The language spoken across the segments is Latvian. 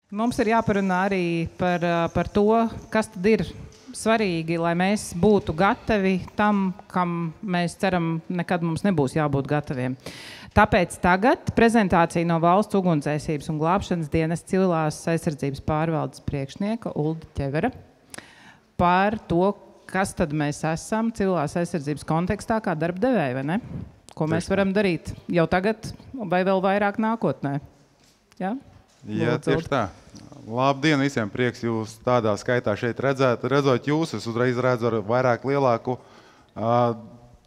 Mums ir jāparunā arī par to, kas tad ir svarīgi, lai mēs būtu gatavi tam, kam mēs ceram, nekad mums nebūs jābūt gataviem. Tāpēc tagad prezentācija no Valsts ugunsdzēsības un glābšanas dienesta civilās aizsardzības pārvaldes priekšnieka Ulda Ķevera par to, kas tad mēs esam civilās aizsardzības kontekstā kā darba devēji, vai ne? Ko mēs varam darīt jau tagad vai vēl vairāk nākotnē. Ja? Jā, tieši tā. Labdien visiem, prieks jūs tādā skaitā šeit redzēt. Redzot jūs, es uzreiz redzu ar vairāk lielāku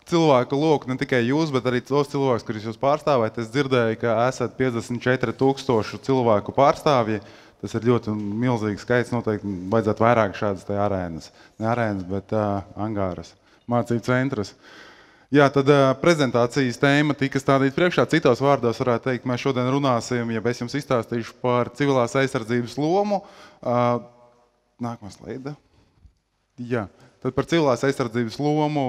cilvēku loku, ne tikai jūs, bet arī tos cilvēkus, kurus jūs pārstāvēt. Es dzirdēju, ka esat 54,000 cilvēku pārstāvji. Tas ir ļoti milzīgs skaits, noteikti vajadzētu vairāk šādas te arēnas. Ne arēnas, bet angāras, mācību centrus. Jā, tad prezentācijas tēma tika stādīta priekšā. Citos vārdos varētu teikt, mēs šodien runāsim, ja es jums izstāstīšu par civilās aizsardzības lomu. Nākamā slaida. Jā, tad par civilās aizsardzības lomu,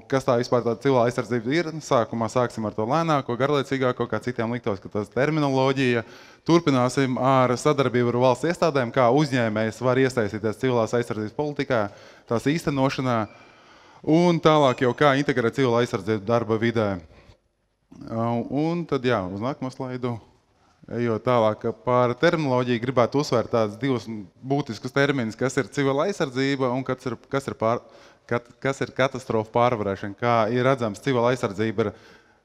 kas tā vispār tā civilā aizsardzība ir. Sākumā sāksim ar to lēnāko, garlaicīgāko, kā citiem liktos, ka tas terminoloģija. Turpināsim ar sadarbību ar valsts iestādēm, kā uzņēmējs var iesaistīties civilās aizsardzības politikā, tās īstenošanā. Un tālāk jau kā integrēt civilu aizsardzību darba vidē. Un tad jā, uz nākamo slaidu, ejot tālāk par terminoloģiju, gribētu uzsvērt tādus divus būtiskus terminus, kas ir civila aizsardzība un kas ir katastrofa pārvarēšana. Kā ir redzams, civila aizsardzība ir,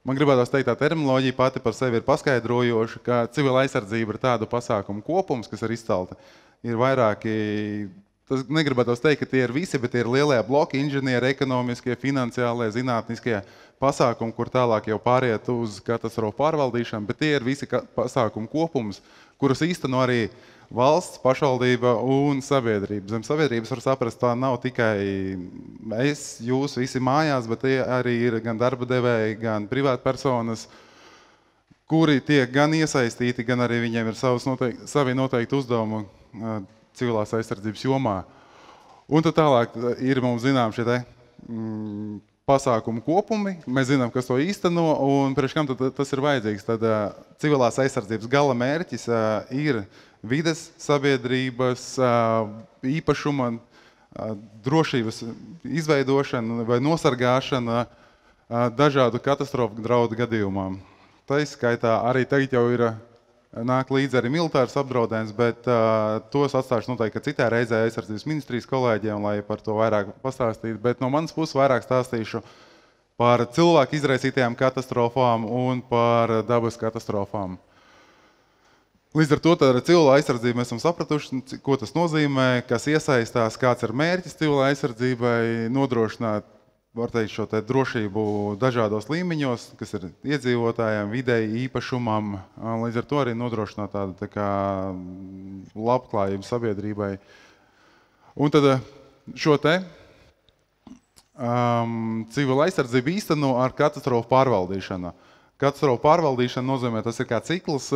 man gribētu teikt, tā terminoloģija pati par sevi ir paskaidrojoša, ka civila aizsardzība ir tādu pasākumu kopums, kas ir izcelta. Ir vairāki. Tas negribētu teikt, ka tie ir visi, bet tie ir lielie bloki, inženieri, ekonomiskie, finansiālie, zinātniskie pasākumi, kur tālāk jau pāriet uz katastrofu pārvaldīšanu, bet tie ir visi pasākumu kopums, kurus īsteno arī valsts, pašvaldība un sabiedrība. Zem sabiedrības var saprast, tā nav tikai es, jūs visi mājās, bet tie arī ir gan darba devēji, gan privātpersonas, kuri tiek gan iesaistīti, gan arī viņiem ir savi noteikti uzdevumi civilās aizsardzības jomā. Un tad tālāk ir mums zinām šie te pasākumu kopumi. Mēs zinām, kas to īsteno un priekš kam tas ir vajadzīgs. Tad civilās aizsardzības gala mērķis ir vides, sabiedrības, īpašuma, drošības izveidošana vai nosargāšana dažādu katastrofu draudu gadījumām. Tā izskaitā arī tagad jau ir nāk līdzi arī militārs apdraudējums, bet tos atstāšu noteikti citā reizē aizsardzības ministrijas kolēģiem, lai par to vairāk pastāstītu. Bet no manas puses vairāk stāstīšu par cilvēku izraisītajām katastrofām un par dabas katastrofām. Līdz ar to ar civilu aizsardzību mēs esam sapratuši, ko tas nozīmē, kas iesaistās, kāds ir mērķis civilai aizsardzībai, nodrošināt, var teikt, šo te drošību dažādos līmeņos, kas ir iedzīvotājiem, videi, īpašumam, līdz ar to arī nodrošināt tādu tā kā labklājību sabiedrībai. Un tad šo te civila aizsardzību īsteno ar katastrofu pārvaldīšanu. Katastrofu pārvaldīšana nozīmē, tas ir kā cikls,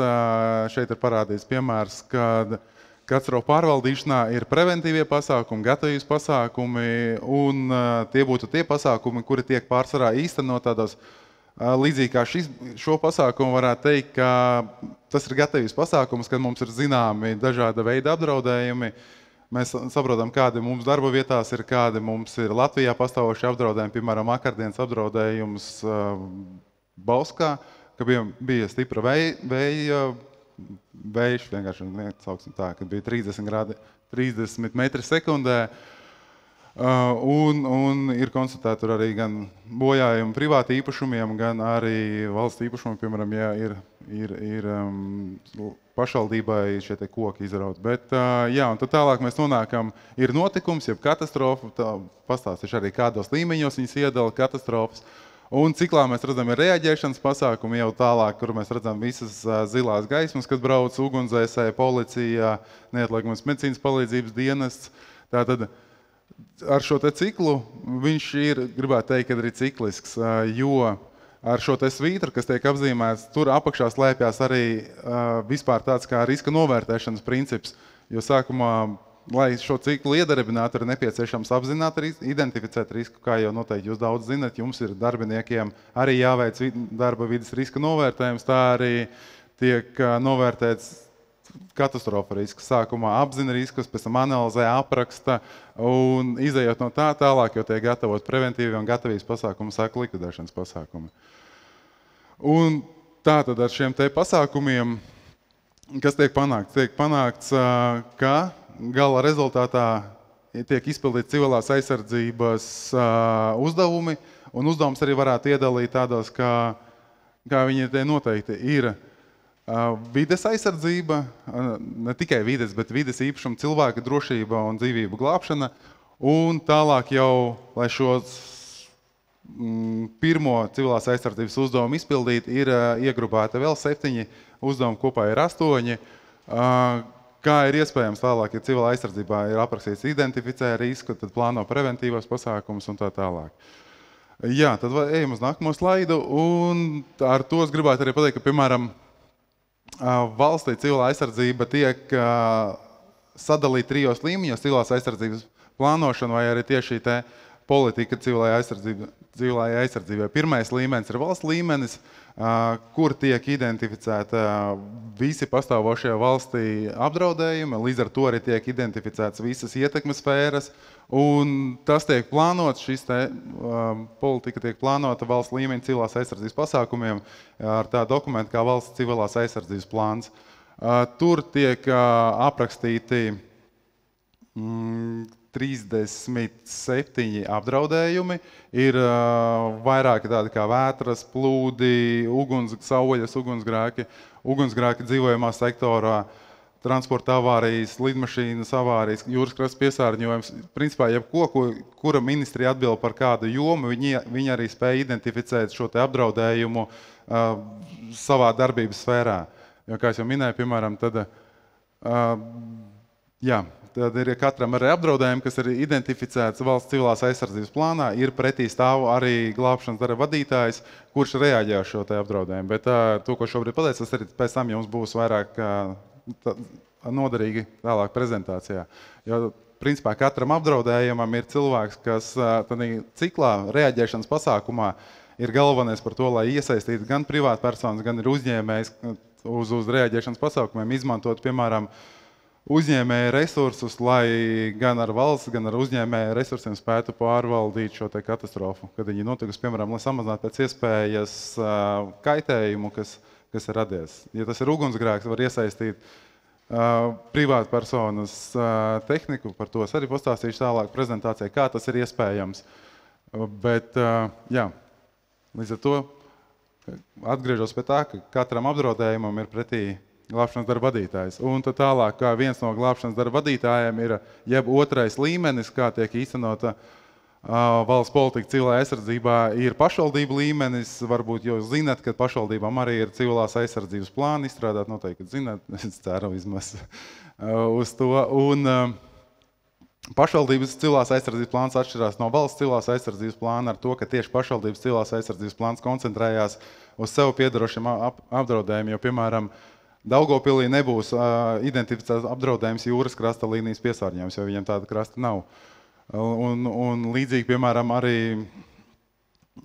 šeit ir parādīts piemērs, kad katastrofu pārvaldīšanā ir preventīvie pasākumi, gatavības pasākumi, un tie būtu tie pasākumi, kuri tiek pārsvarā īstenot tādos līdzīgi kā šo pasākumu varētu teikt, ka tas ir gatavības pasākums, kad mums ir zināmi dažāda veida apdraudējumi. Mēs saprotam, kādi mums darba vietās ir, kādi mums ir Latvijā pastāvoši apdraudējumi, piemēram, vakardienas apdraudējums Bauskā, ka bija stipra vējš, vienkārši sauksim tā, kad bija 30 metri sekundē, un ir konstatēti tur arī gan bojājumi privāti īpašumiem, gan arī valsts īpašumi, piemēram, ja ir pašvaldībai šie te koki izraut. Bet, jā, un tad tālāk mēs nonākam, ir notikums, jeb katastrofa, pastāstīšu arī kādos līmeņos viņas iedala katastrofas. Un ciklā mēs redzam ir reaģēšanas pasākumi jau tālāk, kur mēs redzam visas zilās gaismas, kad brauc ugunsdzēsēji, policija, neatliekamās medicīnas palīdzības dienests. Tātad ar šo te ciklu viņš ir, gribētu teikt, kad arī ciklisks, jo ar šo te svītru, kas tiek apzīmēts, tur apakšā slēpjās arī vispār tāds kā riska novērtēšanas princips, jo sākumā, lai šo ciklu iedarbinātu, ir nepieciešams apzināt, identificēt risku, kā jau noteikti jūs daudz zinat, jums ir darbiniekiem arī jāveic darba vides riska novērtējums, tā arī tiek novērtēts katastrofa risks. Sākumā apzina riskus, pēc tam analizē, apraksta un izējot no tā tālāk, jo tiek gatavot preventīvi un gatavības pasākumi, sāka likvidēšanas pasākumi. Un tātad ar šiem te pasākumiem, kas tiek panākts? Tiek panākts, ka gala rezultātā tiek izpildīt civilās aizsardzības uzdevumi, un uzdevums arī varētu iedalīt tādos, kā viņi te noteikti ir vides aizsardzība, ne tikai vides, bet vides īpašuma, cilvēka drošība un dzīvību glābšana, un tālāk jau, lai šos pirmo civilās aizsardzības uzdevumu izpildīt, ir iegrupēta vēl 7 uzdevumi, kopā ir 8. Kā ir iespējams tālāk, ja civilā aizsardzībā ir aprakstīts identificē risku, tad plāno preventīvos pasākumus un tā tālāk. Jā, tad ejam uz nākamo slaidu, un ar to es gribētu arī pateikt, ka, piemēram, valstī civilā aizsardzība tiek sadalīta 3 līmeņos, civilās aizsardzības plānošana vai arī tieši šī te politika civilajai aizsardzībai. Pirmais līmenis ir valsts līmenis, kur tiek identificēta visi pastāvošie valstī apdraudējumi, līdz ar to arī tiek identificētas visas ietekmes sfēras, un tas tiek plānots, šis te politika tiek plānota valsts līmeņa civilās aizsardzības pasākumiem ar tā dokumentu kā valsts civilās aizsardzības plāns. Tur tiek aprakstīti 37 apdraudējumi, ir vairāki tādi kā vētras, plūdi, sauļas, ugunsgrēki dzīvojamā sektorā, transporta avārijas, lidmašīnas avārijas, jūras krasta piesārņojums. Principā, kura ministrija atbild par kādu jomu, viņi arī spēja identificēt šo te apdraudējumu savā darbības sfērā. Jo, kā es jau minēju, piemēram, tad ir katram arī apdraudējumi, kas ir identificēts valsts civilās aizsardzības plānā, ir pretī stāv arī glābšanas darba vadītājs, kurš reaģē uz šo te apdraudējumu. Bet to, ko šobrīd pateicu, tas arī pēc tam jums būs vairāk noderīgi tālāk prezentācijā. Jo, principā, katram apdraudējumam ir cilvēks, kas tādā ciklā reaģēšanas pasākumā ir galvenais par to, lai iesaistītu gan privātpersonas, gan ir uzņēmējs uz reaģēšanas pasākumiem, izmantot, piemēram, uzņēmēja resursus, lai gan ar valsts, gan ar uzņēmēja resursiem spētu pārvaldīt šo te katastrofu, kad viņi notikusi, piemēram, lai samazinātu pēc iespējas kaitējumu, kas ir radies. Ja tas ir ugunsgrēks, var iesaistīt privātpersonas tehniku, par to es arī pastāstīšu tālāk prezentācijā, kā tas ir iespējams. Bet, līdz ar to atgriežos pie tā, ka katram apdraudējumam ir pretī glābšanas darba vadītājs. Un tad tālāk, kā viens no glābšanas darba vadītājiem ir jeb otrais līmenis, kā tiek īstenota valsts politika civilā aizsardzībā, ir pašvaldību līmenis. Varbūt jūs zināt, ka pašvaldībām arī ir civilās aizsardzības plāni izstrādāt, noteikti zināt, es ceru vismaz uz to. Un pašvaldības civilās aizsardzības plāns atšķirās no valsts civilās aizsardzības plāna ar to, ka tieši pašvaldības civilās aizsardzības plāns koncentrējās uz sev piedarošiem apdraudējumiem, jo, piemēram, Daugavpilī nebūs identificēts apdraudējums jūras krasta līnijas piesārņojums, jo viņam tāda krasta nav. Un līdzīgi, piemēram, arī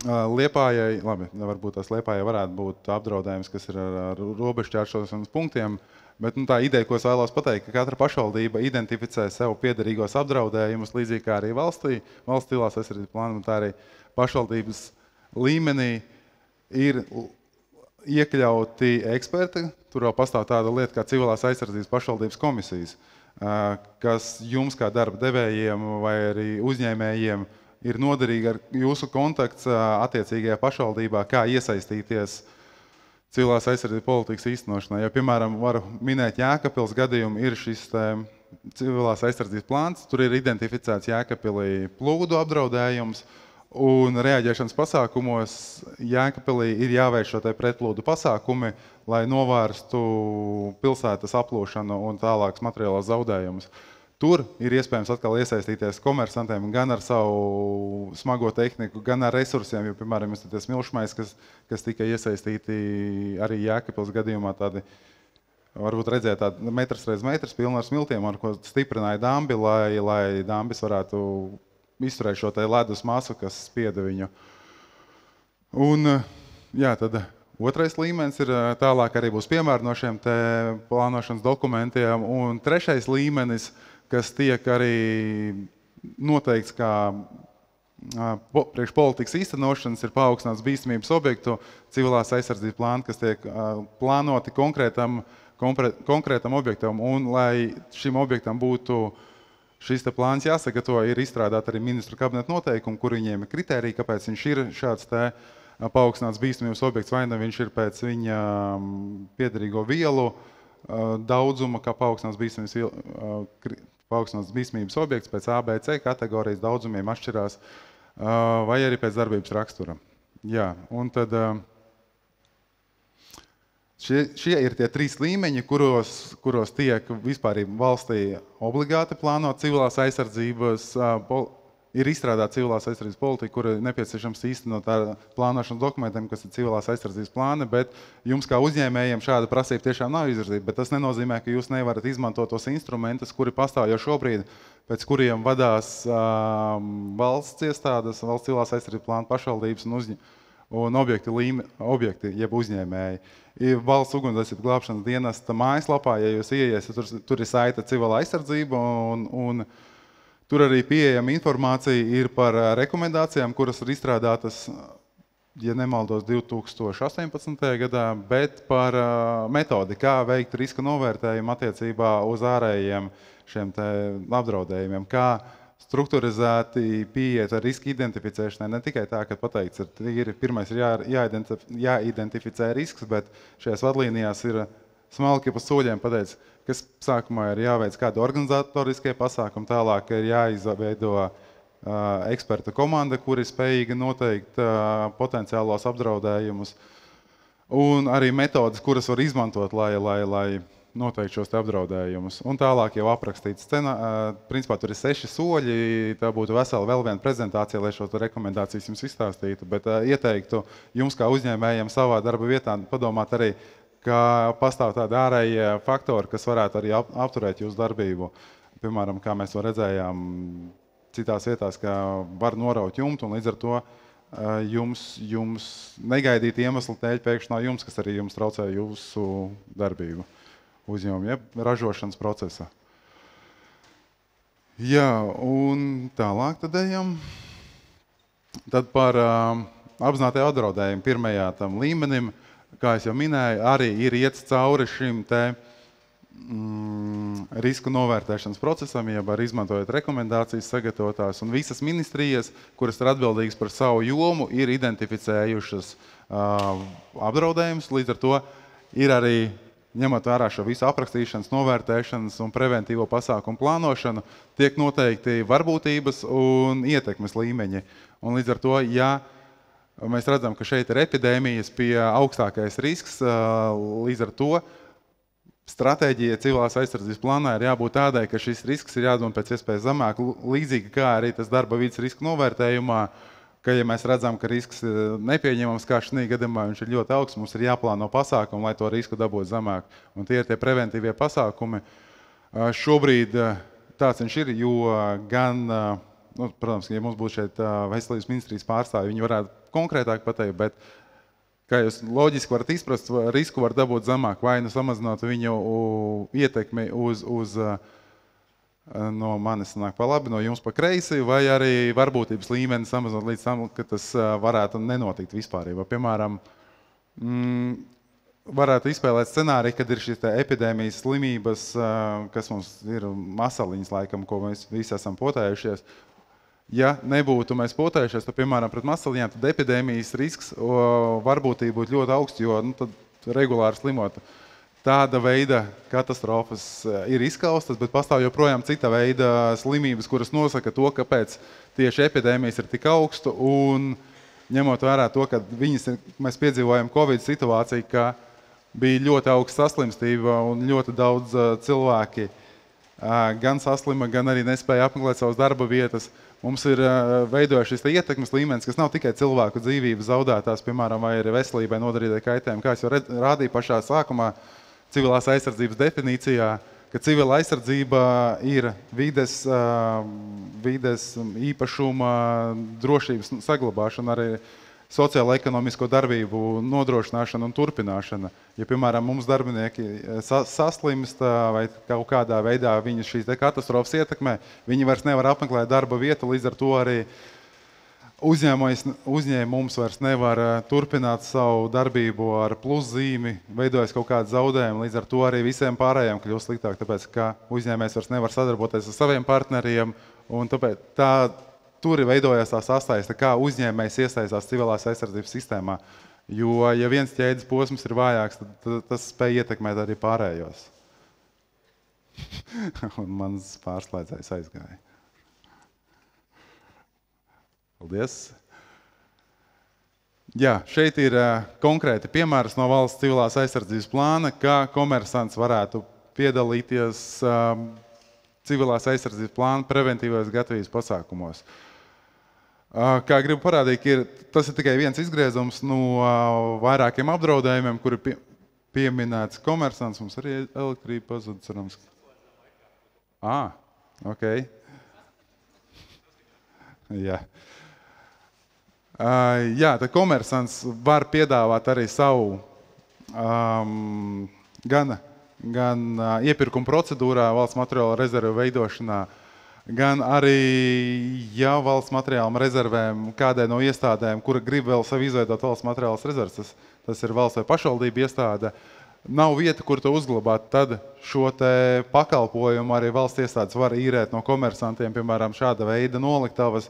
Liepājai, varbūt tās Liepājai varētu būt apdraudējums, kas ir ar robežšķēršošanas punktiem, bet tā ideja, ko es vēlos pateikt, ka katra pašvaldība identificē sev piederīgos apdraudējumus, līdzīgi kā arī valsts civilās aizsardzības plānam, un tā arī pašvaldības līmenī ir iekļauti eksperti. Tur vēl pastāv tāda lieta kā civilās aizsardzības pašvaldības komisijas, kas jums kā darba devējiem vai arī uzņēmējiem ir noderīgi ar jūsu kontakts attiecīgajā pašvaldībā, kā iesaistīties civilās aizsardzības politikas īstenošanā. Ja, piemēram, varu minēt Jēkabpils gadījumu, ir šis civilās aizsardzības plāns, tur ir identificēts Jēkabpilī plūdu apdraudējums, un reaģēšanas pasākumos Jēkabpilī ir jāveic šo te pretplūdu pasākumi, lai novērstu pilsētas aplūšanu un tālākas materiālās zaudējumus. Tur ir iespējams atkal iesaistīties komersantiem gan ar savu smago tehniku, gan ar resursiem, jo, piemēram, jūs tie smilšmais, kas tika iesaistīti arī Jēkabpils gadījumā, tādi, varbūt redzēt tādi metrs reiz metrs pilni ar smiltiem, ar ko stiprināja dambi, lai dambis varētu izturēt šo te ledus masu, kas spieda viņu. Un, tad Otrais līmenis ir tālāk arī būs piemēri no šiem te plānošanas dokumentiem. Un trešais līmenis, kas tiek arī noteikts kā priekš politikas īstenošanas, ir paaugstināts bīstamības objektu civilās aizsardzības plāni, kas tiek plānoti konkrētam objektam. Un, lai šim objektam būtu šis te plāns jāsagatavo, ir izstrādāt arī ministru kabineta noteikumi, kur viņiem ir kritērija, kāpēc viņš ir šāds te paaugstināts bīstamības objekts, vai ne viņš ir pēc viņa piederīgo vielu daudzuma, kā paaugstināts bīstamības objekts pēc A, B, C kategorijas daudzumiem atšķirās, vai arī pēc darbības rakstura. Jā, un tad šie ir tie 3 līmeņi, kuros tiek vispār valstī obligāti plānot civilās aizsardzības ir izstrādāta civilās aizsardzības politika, kur ir nepieciešams īstenot ar plānošanas dokumentiem, kas ir civilās aizsardzības plāni, bet jums kā uzņēmējiem šāda prasība tiešām nav izvirzīta, bet tas nenozīmē, ka jūs nevarat izmantot tos instrumentus, kuri pastāv jau šobrīd, pēc kuriem vadās valsts iestādes, valsts civilās aizsardzības plāna pašvaldības un objekti, jeb uzņēmēji. Valsts ugunsdzēsības glābšanas dienesta mājaslapā, ja jūs ieiesiet, tur ir saita civilā aizsardzība un tur arī pieejama informācija ir par rekomendācijām, kuras ir izstrādātas, ja nemaldos, 2018. gadā, bet par metodi, kā veikt riska novērtējumu attiecībā uz ārējiem šiem te apdraudējumiem, kā strukturizēti pieiet ar riska identificēšanai, ne tikai tā, ka pateikts, pirmais ir jāidentificē risks, bet šajās vadlīnijās ir smalki pa soļiem pateicis, kas sākumā ir jāveic kādi organizatoriskie pasākumi, tālāk ir jāizveido eksperta komanda, kur ir spējīga noteikt potenciālos apdraudējumus, un arī metodas, kuras var izmantot, lai noteikt šos apdraudējumus. Un tālāk jau aprakstīts principā tur ir 6 soļi, tā būtu vesela vēl viena prezentācija, lai šo rekomendācijas jums izstāstītu, bet ieteiktu jums kā uzņēmējiem savā darba vietā padomāt arī, ka pastāv tādi ārējie faktori, kas varētu arī apturēt jūsu darbību. Piemēram, kā mēs to redzējām citās vietās, ka var noraut jumtu, un līdz ar to jums negaidīt iemeslu dēļ pēkšņi nav jums, kas arī jums traucē jūsu darbību uzņēmumu, jeb ražošanas procesa. Jā, un tālāk tad ejam. Tad par apzinātajā apdraudējumu pirmajā tam līmenim, kā es jau minēju, arī ir iets cauri šim te risku novērtēšanas procesam, jeb arī izmantojot rekomendācijas sagatavotās, un visas ministrijas, kuras ir atbildīgas par savu jomu, ir identificējušas apdraudējumus, līdz ar to ir arī ņemot vērā šo visu aprakstīšanas, novērtēšanas un preventīvo pasākumu plānošanu, tiek noteikti varbūtības un ietekmes līmeņi. Un līdz ar to, ja mēs redzam, ka šeit ir epidēmijas pie augstākais risks, līdz ar to stratēģija civilās aizsardzības plānā ir jābūt tādai, ka šis risks ir jādomā pēc iespējas zemāk, līdzīgi kā arī tas darba vidas riska novērtējumā, ka, ja mēs redzam, ka risks ir nepieņemams, kā šī gadījumā viņš ir ļoti augsts, mums ir jāplāno pasākumi, lai to risku dabūtu zemāk. Un tie ir tie preventīvie pasākumi. Šobrīd tāds viņš ir, jo gan, protams, ja mums būtu šeit veselības ministrijas pārstāvi, viņi varētu konkrētāk pateikt, bet, kā jūs loģiski varat izprast, risku var dabūt zemāk, vai nu samazinot viņu ietekmi no manis nāk pa labi, no jums pa kreisi, vai arī varbūtības līmeni samazinot līdz tam, ka tas varētu nenotikt vispārībā. Piemēram, varētu izspēlēt scenāriju, kad ir šīs epidēmijas slimības, kas mums ir masaliņas laikam, ko mēs visi esam potējušies. Ja nebūtu mēs potējušies, tad, piemēram, pret masaliņām, tad epidēmijas risks varbūtība būtu ļoti augsts, jo tad regulāri slimot. Tāda veida katastrofas ir izskaustas, bet pastāv joprojām cita veida slimības, kuras nosaka to, kāpēc tieši epidēmijas ir tik augstu, un ņemot vērā to, ka mēs piedzīvojam Covid situāciju, ka bija ļoti augsta saslimstība un ļoti daudz cilvēki gan saslima, gan arī nespēja apmeklēt savas darba vietas. Mums ir veidojušies ietekmes līmenis, kas nav tikai cilvēku dzīvības zaudētās, piemēram, vai arī veselībai nodarītai kaitējumi. Kā es jau rādīju pašā sākumā civilās aizsardzības definīcijā, ka civila aizsardzība ir vides īpašuma drošības saglabāšana, arī sociālo-ekonomisko darbību nodrošināšana un turpināšana. Ja, piemēram, mums darbinieki saslimst vai kaut kādā veidā viņu šīs katastrofas ietekmē, viņi vairs nevar apmeklēt darba vietu, līdz ar to arī uzņēmums vairs nevar turpināt savu darbību ar pluszīmi, veidojas kaut kāda zaudējuma, līdz ar to arī visiem pārējiem kļūst sliktāk, tāpēc, ka uzņēmējs vairs nevar sadarboties ar saviem partneriem, un tāpēc tur veidojās tā sastaista, kā uzņēmējs iesaistās civilās aizsardzības sistēmā. Jo, ja viens ķēdes posms ir vājāks, tad tas spēj ietekmēt arī pārējos. Un mans pārslēdzējs aizgāja. Paldies. Jā, šeit ir konkrēti piemērs no valsts civilās aizsardzības plāna, kā komersants varētu piedalīties civilās aizsardzības plāna preventīvos gatavības pasākumos. Kā gribu parādīt, tas ir tikai viens izgriezums no vairākiem apdraudējumiem, kuri pieminēts komersants. Mums arī elektrība pazuda, cerams. Ok. Jā. Tad komersants var piedāvāt arī savu gan iepirkuma procedūrā, valsts materiāla rezervu veidošanā, gan arī, ja valsts materiālām rezervēm kādai no iestādēm, kura grib vēl sev izveidot valsts materiālas rezerves, tas ir valsts vai pašvaldība iestāde, nav vieta, kur to uzglabāt, tad šo te pakalpojumu arī valsts iestādes var īrēt no komersantiem, piemēram, šāda veida noliktavas,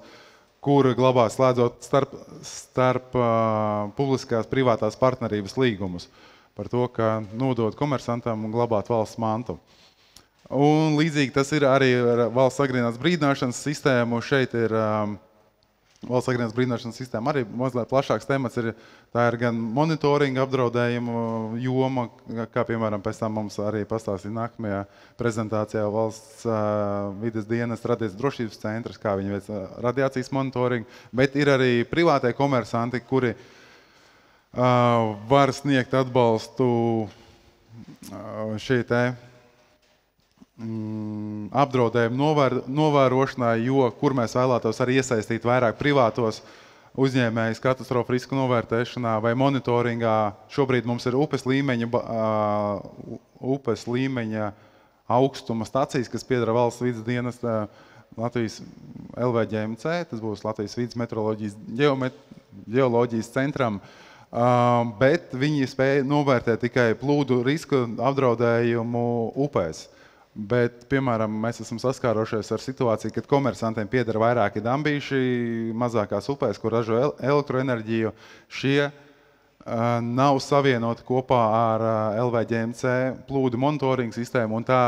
kur glabā slēdzot starp publiskās privātās partnerības līgumus par to, ka nodot komersantam un glabāt valsts mantu. Un līdzīgi tas ir arī ar valsts agrīnās brīdināšanas sistēmu. Šeit ir valsts agrīnās brīdināšanas sistēma arī mazliet plašāks temats. Tā ir gan monitoringa apdraudējumu joma, kā piemēram pēc tam mums arī pastāstīja nākamajā prezentācijā valsts vides dienas radiācijas drošības centrs, kā viņi veic radiācijas monitoringu, bet ir arī privātie komersanti, kuri var sniegt atbalstu šī te apdraudējumu novērošanai, jo kur mēs vēlētos arī iesaistīt vairāk privātos uzņēmējus katastrofu risku novērtēšanā vai monitoringā. Šobrīd mums ir upes līmeņa augstuma stacijas, kas piedara valsts vides dienas Latvijas LVģMC, tas būs Latvijas vides meteoroloģijas ģeoloģijas centram, bet viņi spēja novērtēt tikai plūdu risku apdraudējumu upēs. Bet, piemēram, mēs esam saskārošies ar situāciju, kad komersantiem piedara vairāki dambīši mazākās upēs, kur ražo elektroenerģiju. Šie nav savienoti kopā ar LVģMC plūdu monitoringu sistēmu, un tā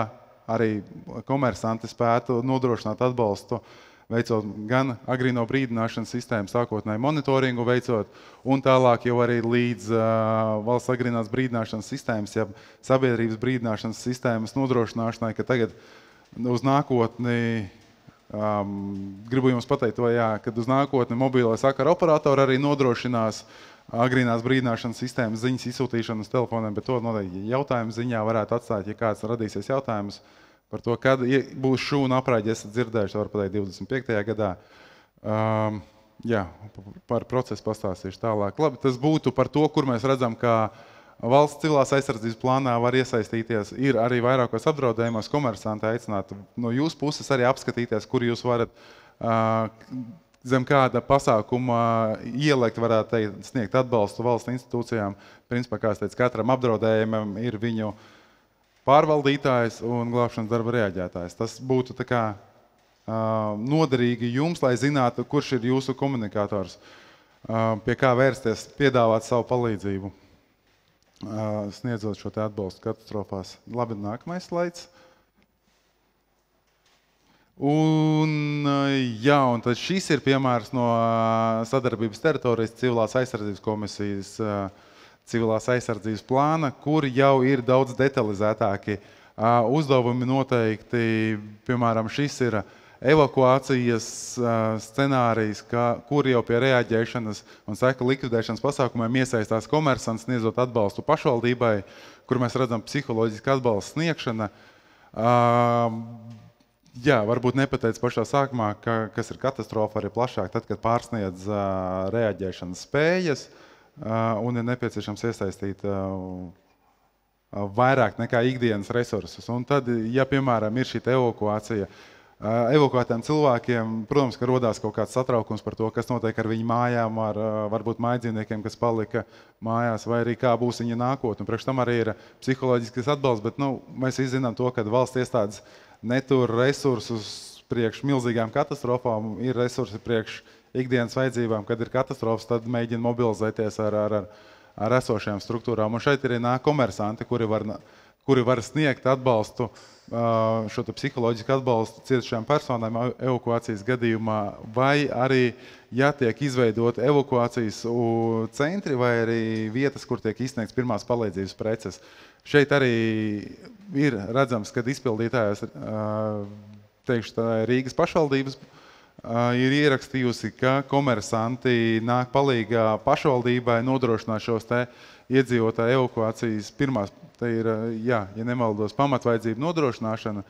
arī komersanti spētu nodrošināt atbalstu, veicot gan agrīno brīdināšanas sistēmu, sākotnēji monitoringu veicot, un tālāk jau arī līdz valsts agrīnās brīdināšanas sistēmas, ja sabiedrības brīdināšanas sistēmas nodrošināšanai, ka tagad uz nākotni, gribu jums pateikt to, kad uz nākotni mobīlai sakara operatori arī nodrošinās agrīnās brīdināšanas sistēmas ziņas izsūtīšanu uz telefoniem, bet to noteikti jautājumu ziņā varētu atstāt, ja kāds radīsies jautājums. Par to, kad būs šūna apraiģi, esat dzirdējuši, var pateikt 25. gadā. Par procesu pastāstīšu tālāk. Labi, tas būtu par to, kur mēs redzam, ka valsts civilās aizsardzības plānā var iesaistīties. Ir arī vairākos apdraudējumos komersanti aicināt no jūsu puses arī apskatīties, kur jūs varat zem kāda pasākuma ielikt, varētu teikt, sniegt atbalstu valsts institūcijām. Principā, kā es teicu, katram apdraudējumam ir viņu pārvaldītājs un glābšanas darba reaģētājs. Tas būtu tā kā noderīgi jums, lai zinātu, kurš ir jūsu komunikators, pie kā vērsties, piedāvāt savu palīdzību, sniedzot šo te atbalstu katastrofās. Labi, nākamais slaids. Un tad šis ir piemērs no sadarbības teritorijas civilās aizsardzības komisijas civilās aizsardzības plāna, kur jau ir daudz detalizētāki uzdevumi noteikti. Piemēram, šis ir evakuācijas scenārijs, kur jau pie reaģēšanas un seku likvidēšanas pasākumiem iesaistās komersants, sniedzot atbalstu pašvaldībai, kur mēs redzam psiholoģisku atbalstu sniegšana. Jā, varbūt nepateicu pašā sākumā, kas ir katastrofa arī plašāk, tad, kad pārsniedz reaģēšanas spējas un ir nepieciešams iesaistīt vairāk nekā ikdienas resursus. Un tad, ja, piemēram, ir šī evakuācija, evakuētiem cilvēkiem, protams, ka rodās kaut kāds satraukums par to, kas notiek ar viņu mājām, ar varbūt mājdzīvniekiem, kas palika mājās, vai arī kā būs viņa nākotne. Priekš tam arī ir psiholoģisks atbalsts, bet mēs izzinām to, ka valsts iestādes netur resursus priekš milzīgām katastrofām, ir resursi priekš ikdienas vajadzībām, kad ir katastrofas, tad mēģina mobilizēties ar esošajām struktūrām. Un šeit arī nāk komersanti, kuri var sniegt atbalstu, šo psiholoģisku atbalstu cietušajām personām evakuācijas gadījumā, vai arī, ja tiek izveidot evakuācijas centri vai arī vietas, kur tiek izsniegts pirmās palīdzības preces. Šeit arī ir redzams, kad izpildītājs, teikšu, tā Rīgas pašvaldības, ir ierakstījusi, ka komersanti nāk palīgā pašvaldībai nodrošināt šos te iedzīvotāju evakuācijas pirmās. Tā ir, ja nemaldos, pamatvajadzību nodrošināšana.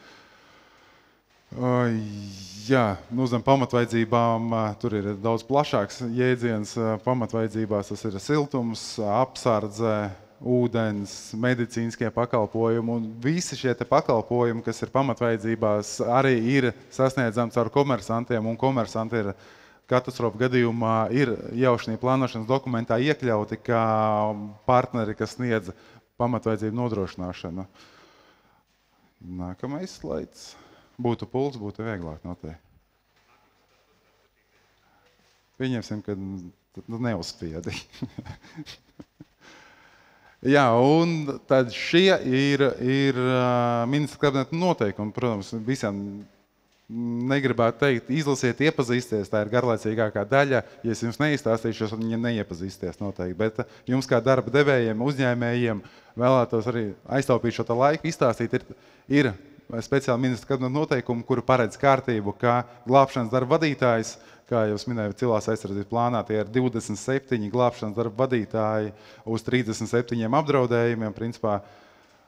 Jā, zem pamatvajadzībām tur ir daudz plašāks jēdziens. Pamatvajadzībās tas ir siltums, apsardze, ūdens, medicīniskie pakalpojumi, un visi šie pakalpojumi, kas ir pamatvajadzībās, arī ir sasniedzami caur komersantiem, un komersanti ir katastrofu gadījumā ir jau šī plānošanas dokumentā iekļauti kā partneri, kas sniedz pamatvajadzību nodrošināšanu. Nākamais slaids. Būtu pults, būtu vieglāk noteikti. Pieņemsim, ka neuzspiedi. Jā, un tad šie ir ministra kabineta noteikumi. Protams, visiem negribētu teikt, izlasiet, iepazīsties, tā ir garlaicīgākā daļa. Ja es jums neizstāstīšu, jūs viņiem neiepazīsties noteikti. Bet jums kā darba devējiem, uzņēmējiem vēlētos arī aiztaupīt šo laiku, izstāstīt, ir speciāli ministra kabineta noteikumi, kuri paredz kārtību, kā glābšanas darba vadītājs, kā jau minēju, civilās aizsardzības plānā, tie ir 27 glābšanas darba vadītāji uz 37 apdraudējumiem. Principā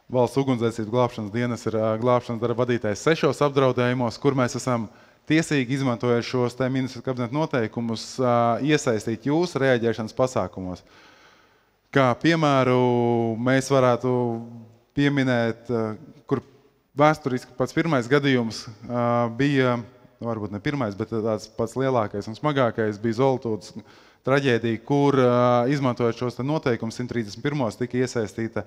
Valsts ugunsdzēsības glābšanas dienas ir glābšanas darba vadītājs 6 apdraudējumos, kur mēs esam tiesīgi izmantojot šos ministra kabineta noteikumus, iesaistīt jūs reaģēšanas pasākumos. Kā piemēru mēs varētu pieminēt, kur vēsturiski pats pirmais gadījums bija, varbūt ne pirmais, bet tāds pats lielākais un smagākais bija Zoltūdas traģēdija, kur izmantojot šos noteikumus 131. tika iesaistīta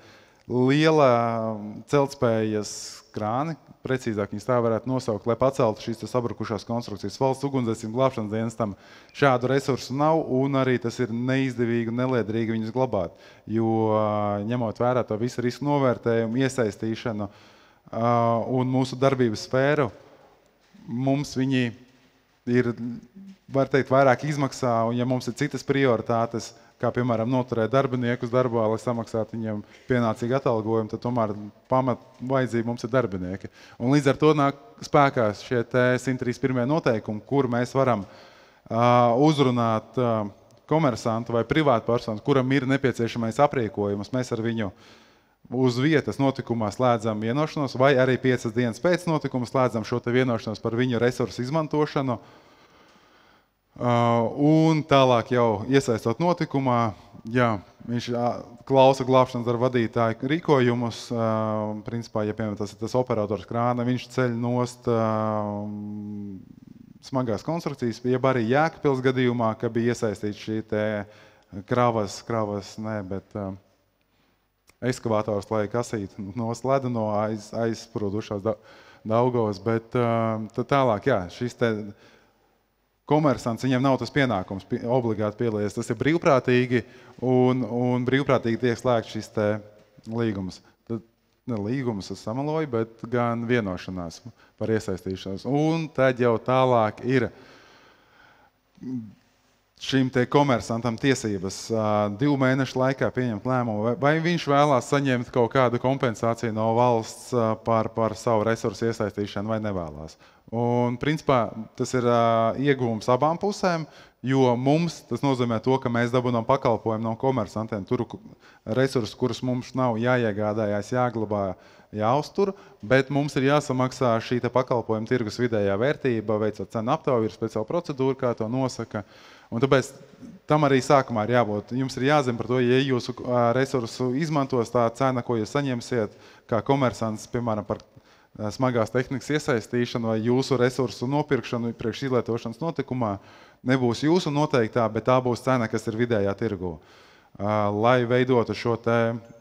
liela celtspējas krāni, precīzāk viņas tā varētu nosaukt, lai paceltu šīs sabrukušās konstrukcijas. Valsts ugunsdzēsības glābšanas dienestam šādu resursu nav, un arī tas ir neizdevīgi un neliederīgi viņus glabāt, jo ņemot vērā to visu risku novērtējumu, iesaistīšanu un mūsu darbības sfēru, mums viņi ir, var teikt, vairāk izmaksā, un ja mums ir citas prioritātes, kā piemēram noturēt darbiniekus darbā, lai samaksātu viņiem pienācīgu atalgojumu, tad tomēr pamat vajadzība mums ir darbinieki. Un līdz ar to nāk spēkā šie 131. noteikumi, kur mēs varam uzrunāt komersantu vai privātpersonu, kuram ir nepieciešamais aprīkojums. Mēs ar viņu uz vietas notikumā slēdzam vienošanos, vai arī 5 dienas pēc notikuma slēdzam šo vienošanos par viņu resursu izmantošanu. Un tālāk jau iesaistot notikumā, jā, viņš klausa glābšanas darba vadītāju rīkojumus. Principā, ja piemēram tas operators krāna, viņš ceļ nost smagās konstrukcijas, jeb arī Jēkabpils gadījumā, ka bija iesaistīts šī kravas, ekskavators, lai kasītu nost ledu no aizsprūdušās Daugavas, bet tālāk, jā, šis komersants, viņiem nav tas pienākums obligāti piedalīties. Tas ir brīvprātīgi, un brīvprātīgi tiek slēgts šis līgums. Tad, ne līgums, es samaloju, bet gan vienošanās par iesaistīšanos. Un tad jau tālāk ir šim komersantam tiesības 2 mēnešu laikā pieņemt lēmumu, vai viņš vēlās saņemt kaut kādu kompensāciju no valsts par savu resursu iesaistīšanu vai nevēlās. Un, principā, tas ir ieguvums abām pusēm, Jo mums tas nozīmē to, ka mēs dabūnām pakalpojumu no komersantiem. Tur resursus, kurus mums nav jāiegādājās, jāglabā, jāuztur, bet mums ir jāsamaksā šī pakalpojuma tirgus vidējā vērtība, veicot cenu aptauju, ir speciāla procedūra, kā to nosaka. Un tāpēc tam arī sākumā ir jābūt. Jums ir jāzina par to, ja jūsu resursu izmantos tā cena, ko jūs saņemsiet, kā komersants, piemēram, par smagās tehnikas iesaistīšanu vai jūsu resursu nopirkšanu priekš izlietošanas notikumā, nebūs jūsu noteiktā, bet tā būs cena, kas ir vidējā tirgu. Lai veidotu šo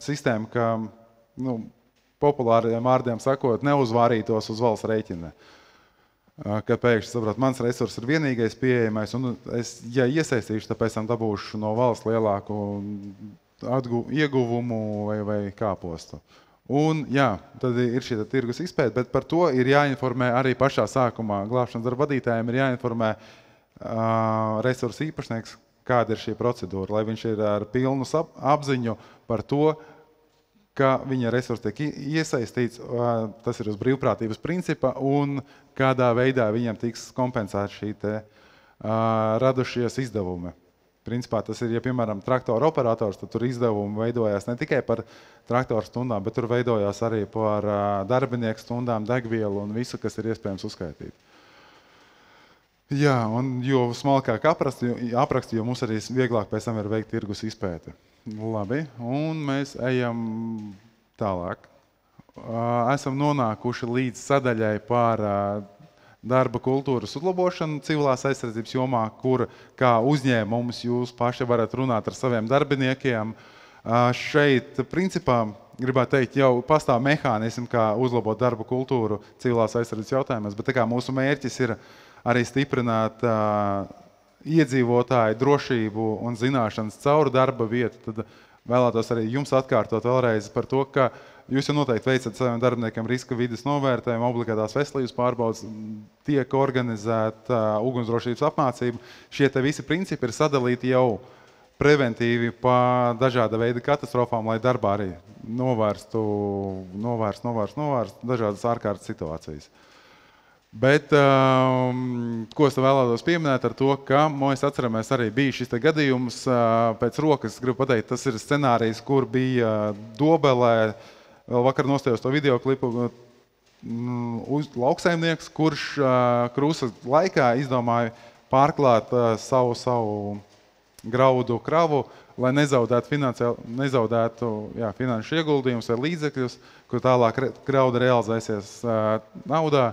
sistēmu, ka, populāriem vārdiem sakot, neuzvārītos uz valsts rēķina. Kad pēkšņi saprot, mans resurs ir vienīgais pieejamais, un es, ja iesaistīšu, tāpēc tam dabūšu no valsts lielāku ieguvumu vai kāpostu. Un, jā, tad ir šī tirgus izpēta, bet par to ir jāinformē arī pašā sākumā. Glābšanas darba vadītājiem ir jāinformē resursu īpašnieks, kāda ir šī procedūra, lai viņš ir ar pilnu apziņu par to, ka viņa resursi tiek iesaistīts, tas ir uz brīvprātības principa, un kādā veidā viņam tiks kompensēti šī radušies izdevumi. Principā tas ir, ja piemēram traktora operators, tad tur izdevumi veidojās ne tikai par traktora stundām, bet tur veidojās arī par darbinieku stundām, degvielu un visu, kas ir iespējams uzskaitīt. Jā, un jo smalkāk aprakstu, jo mums arī vieglāk pēc tam ir veikt tirgus izpēti. Labi, un mēs ejam tālāk. Esam nonākuši līdz sadaļai par darba kultūras uzlabošanu civilās aizsardzības jomā, kur kā uzņēmums jūs paši varat runāt ar saviem darbiniekiem. Šeit, principā, gribētu teikt, jau pastāv mehānismi, kā uzlabot darba kultūru civilās aizsardzības jautājumos, bet tā kā mūsu mērķis ir arī stiprināt iedzīvotāju drošību un zināšanas caur darba vietu, tad vēlētos arī jums atkārtot vēlreiz par to, ka jūs jau noteikti veicat saviem darbiniekiem riska vides novērtējumu, obligātās veselības pārbaudes, tiek organizēta ugunsdrošības apmācība. Šie te visi principi ir sadalīti jau preventīvi pa dažāda veida katastrofām, lai darbā arī novērstu dažādas ārkārtas situācijas. Bet, ko es vēlētos pieminēt ar to, ka mēs atceramies arī bija šis gadījums pēc rokas, gribu pateikt, tas ir scenārijs, kur bija Dobelē, vēl vakar nostājos to videoklipu, lauksaimnieks, kurš krūsas laikā izdomāja pārklāt savu graudu kravu, lai nezaudētu finanšu ieguldījumus vai līdzekļus, kur tālāk grauda realizēsies naudā.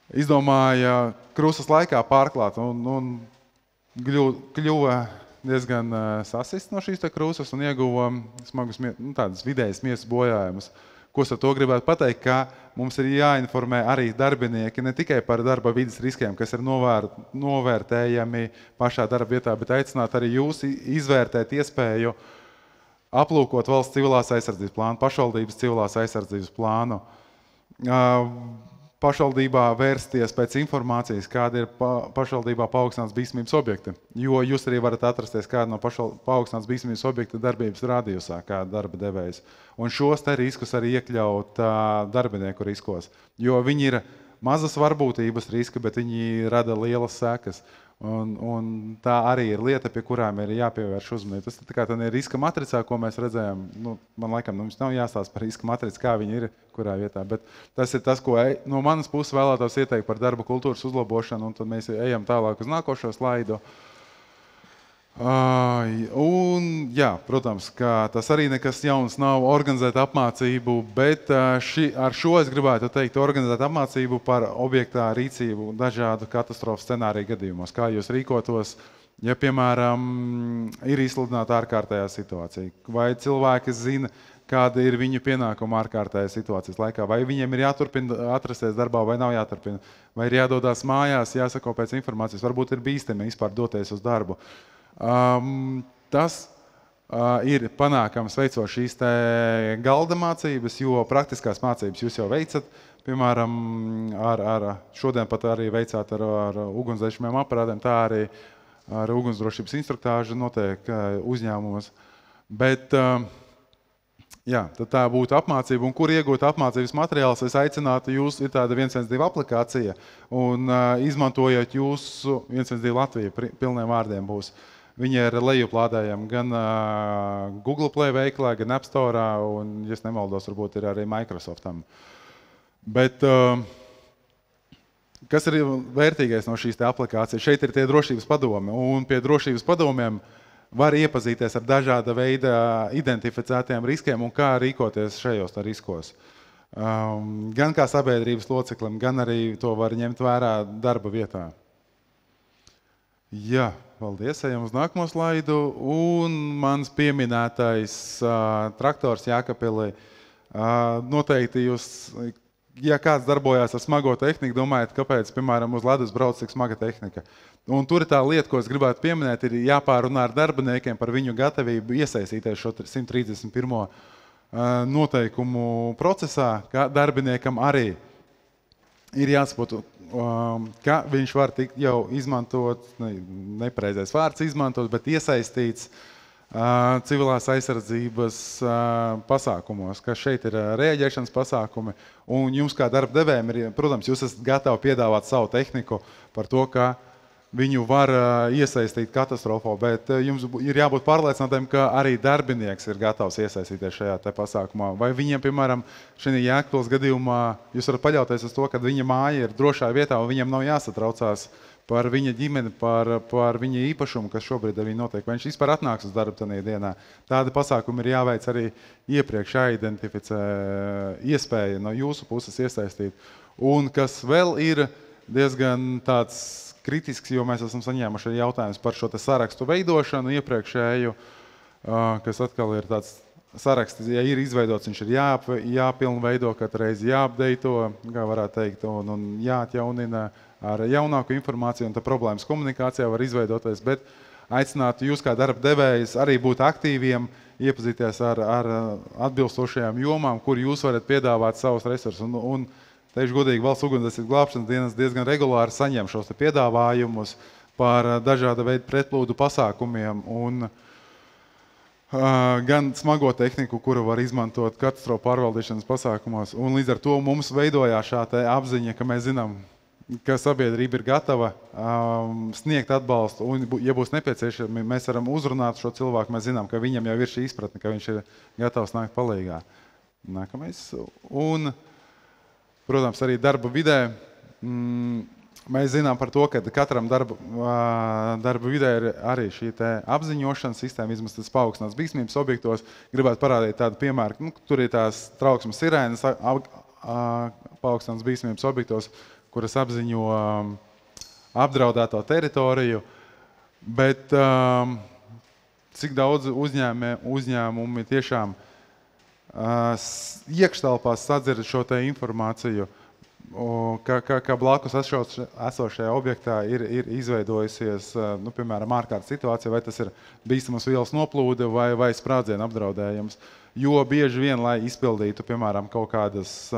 Izdomāja krūsas laikā pārklāt un kļuva diezgan sasists no šīs krūsas un ieguva smagus tādas vidējas miesas bojājumus. Ko es ar to gribētu pateikt, ka mums ir jāinformē arī darbinieki ne tikai par darba vides riskiem, kas ir novērtējami pašā darba vietā, bet aicināt arī jūs izvērtēt iespēju aplūkot valsts civilās aizsardzības plānu, pašvaldības civilās aizsardzības plānu. Pašvaldībā vērsties pēc informācijas, kāda ir pašvaldībā paaugstināts bīstamības objekti. Jo jūs arī varat atrasties kādu no paaugstināts bīstamības objekta darbības rādījusā, kā darba devējs. Un šos te riskus arī iekļaut darbinieku riskos. Jo viņi ir mazas varbūtības riski, bet viņi rada lielas sekas. Un tā arī ir lieta, pie kurām ir jāpievērš uzmanība. Tas tā kā tā ir riska matricā, ko mēs redzējām. Man laikam mums nav jāstāsta par riska matricu, kā viņi ir, kurā vietā. Bet tas ir tas, ko no manas puses vēlētos ieteikt par darba kultūras uzlabošanu, un tad mēs ejam tālāk uz nākošo slaidu. Un, jā, protams, ka tas arī nekas jauns nav organizēt apmācību, bet ar šo es gribētu teikt organizēt apmācību par objektā rīcību dažādu katastrofu scenāriju gadījumos. Kā jūs rīkotos, ja, piemēram, ir izsludināta ārkārtējā situācija, vai cilvēki zina, kāda ir viņu pienākuma ārkārtējā situācijas laikā, vai viņiem ir jāturpina atrasties darbā, vai nav jāturpina, vai ir jādodās mājās, jāsako pēc informācijas, varbūt ir bīstami vispār doties uz darbu. Tas ir panākams veicot šīs te galda mācības, jo praktiskās mācības jūs jau veicat, piemēram, šodien pat arī veicāt ar ugunsdzēšamiem aparātiem, tā arī ar ugunsdrošības instruktāžu notiek uzņēmumos. Bet, Jā, tad tā būtu apmācība, un kur iegūt apmācības materiālus, es aicinātu jūs, ir tāda 112 aplikācija, un izmantojot jūsu 112 Latvija, pilniem vārdiem būs. Viņi ir lejuplādējami gan Google Play veiklā, gan App Store, un, ja es nemaldos, varbūt ir arī Microsoftam. Bet kas ir vērtīgais no šīs aplikācijas? Šeit ir tie drošības padomi, un pie drošības padomiem var iepazīties ar dažāda veida identificētiem riskiem un kā rīkoties šajos riskos. Gan kā sabiedrības loceklim, gan arī to var ņemt vērā darba vietā. Jā, paldies, ejam uz nākamo slaidu. Un mans pieminētais traktors Jēkabpilī. Noteikti jūs, ja kāds darbojās ar smago tehniku, domājat, kāpēc, piemēram, uz ledus brauc tik smaga tehnika. Un tur ir tā lieta, ko es gribētu pieminēt, ir jāpārunā ar darbiniekiem par viņu gatavību iesaistīties šo 131. Noteikumu procesā, ka darbiniekam arī ir jāsaprot, ka viņš var tikt jau izmantot, nepareizais vārds izmantot, bet iesaistīts civilās aizsardzības pasākumos, ka šeit ir rēģēšanas pasākumi, un jums kā darba devējiem ir, protams, jūs esat gatavi piedāvāt savu tehniku par to, ka viņu var iesaistīt katastrofā, bet jums ir jābūt pārliecinātiem, ka arī darbinieks ir gatavs iesaistīties šajā te pasākumā. Vai viņiem, piemēram, šajā Jēkabpils gadījumā, jūs varat paļauties uz to, ka viņa māja ir drošā vietā un viņam nav jāsatraucās par viņa ģimeni, par viņa īpašumu, kas šobrīd ar viņu notiek. Vai viņš vispār atnāks uz darbu tajā dienā. Tāda pasākuma ir jāveic arī iepriekš jāidentificē iespēja no jūsu puses iesaistīt. Un kas vēl ir diezgan tāds kritisks, jo mēs esam saņēmuši jautājumus par šo sarakstu veidošanu iepriekšēju, kas atkal ir tāds saraksts, ja ir izveidots, viņš ir jāpilnveido, katru reizi jāapdeito, kā varētu teikt, un jāatjaunina ar jaunāku informāciju, un tā problēmas komunikācijā var izveidoties, bet aicinātu jūs kā darba devējs arī būt aktīviem, iepazīties ar atbilstošajām jomām, kur jūs varat piedāvāt savus resursus. Un teikšu godīgi, valsts ugunsdzēsības glābšanas dienas diezgan regulāri saņem šos piedāvājumus par dažāda veida pretplūdu pasākumiem un gan smago tehniku, kuru var izmantot katastrofu pārvaldīšanas pasākumos. Un līdz ar to mums veidojās šā apziņa, ka mēs zinām, ka sabiedrība ir gatava sniegt atbalstu, un, ja būs nepieciešami, mēs varam uzrunāt šo cilvēku, mēs zinām, ka viņam jau ir šī izpratne, ka viņš ir gatavs nākt palīgā. Nākamais. Un protams, arī darba vidē mēs zinām par to, ka katram darba vidē ir arī šī apziņošanas sistēma, vismaz tas paaugstināts bīstamības objektos. Gribētu parādīt tādu piemēru, tur ir tās trauksmes sirēnas paaugstināts bīstamības objektos, kuras apziņo apdraudēto teritoriju, bet cik daudz uzņēmumi tiešām iekštelpās sadzird šo te informāciju, ka blakus esošajā objektā ir izveidojusies, piemēram, ārkārtas situācija, vai tas ir bīstamas vielas noplūde vai sprādziena apdraudējums. Jo bieži vien, lai izpildītu, piemēram, kaut kādas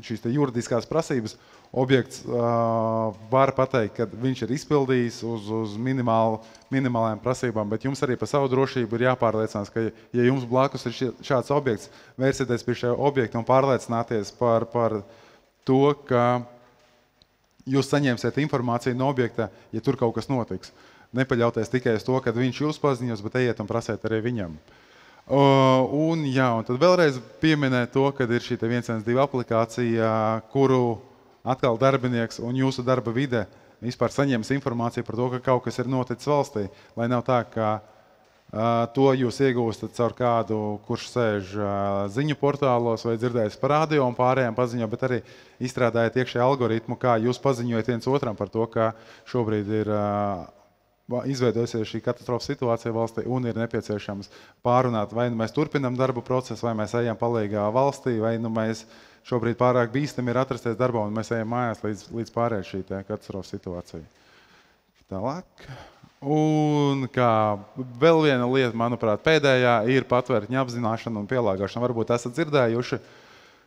šīs te juridiskās prasības, objekts var pateikt, ka viņš ir izpildījis uz minimālajām prasībām, bet jums arī par savu drošību ir jāpārliecinās, ka, ja jums blakus ir šāds objekts, vērsieties pie šī objekta un pārliecināties par to, ka jūs saņemsiet informāciju no objekta, ja tur kaut kas notiks. Nepaļauties tikai uz to, kad viņš jūs paziņos, bet ejiet un prasiet arī viņam. Un tad vēlreiz pieminēt to, kad ir šī 112 aplikācija, kuru atkal darbinieks un jūsu darba vide vispār saņems informāciju par to, ka kaut kas ir noticis valstī, lai nav tā, ka to jūs iegūstat caur kādu, kurš sēž ziņu portālos vai dzirdējis par radio un pārējām paziņo, bet arī izstrādājat iekšēju algoritmu, kā jūs paziņojat viens otram par to, ka šobrīd ir izveidojusies šī katastrofa situācija valstī un ir nepieciešams pārunāt, vai nu mēs turpinam darbu procesu, vai mēs ejam palīgā valstī, vai nu mēs šobrīd pārāk bīstami ir atrasties darbā un mēs ejam mājās līdz pārējai šī katastrofa situācija. Tālāk. Un kā vēl viena lieta, manuprāt, pēdējā ir patvērtņa apzināšana un pielāgošana. Varbūt esat dzirdējuši,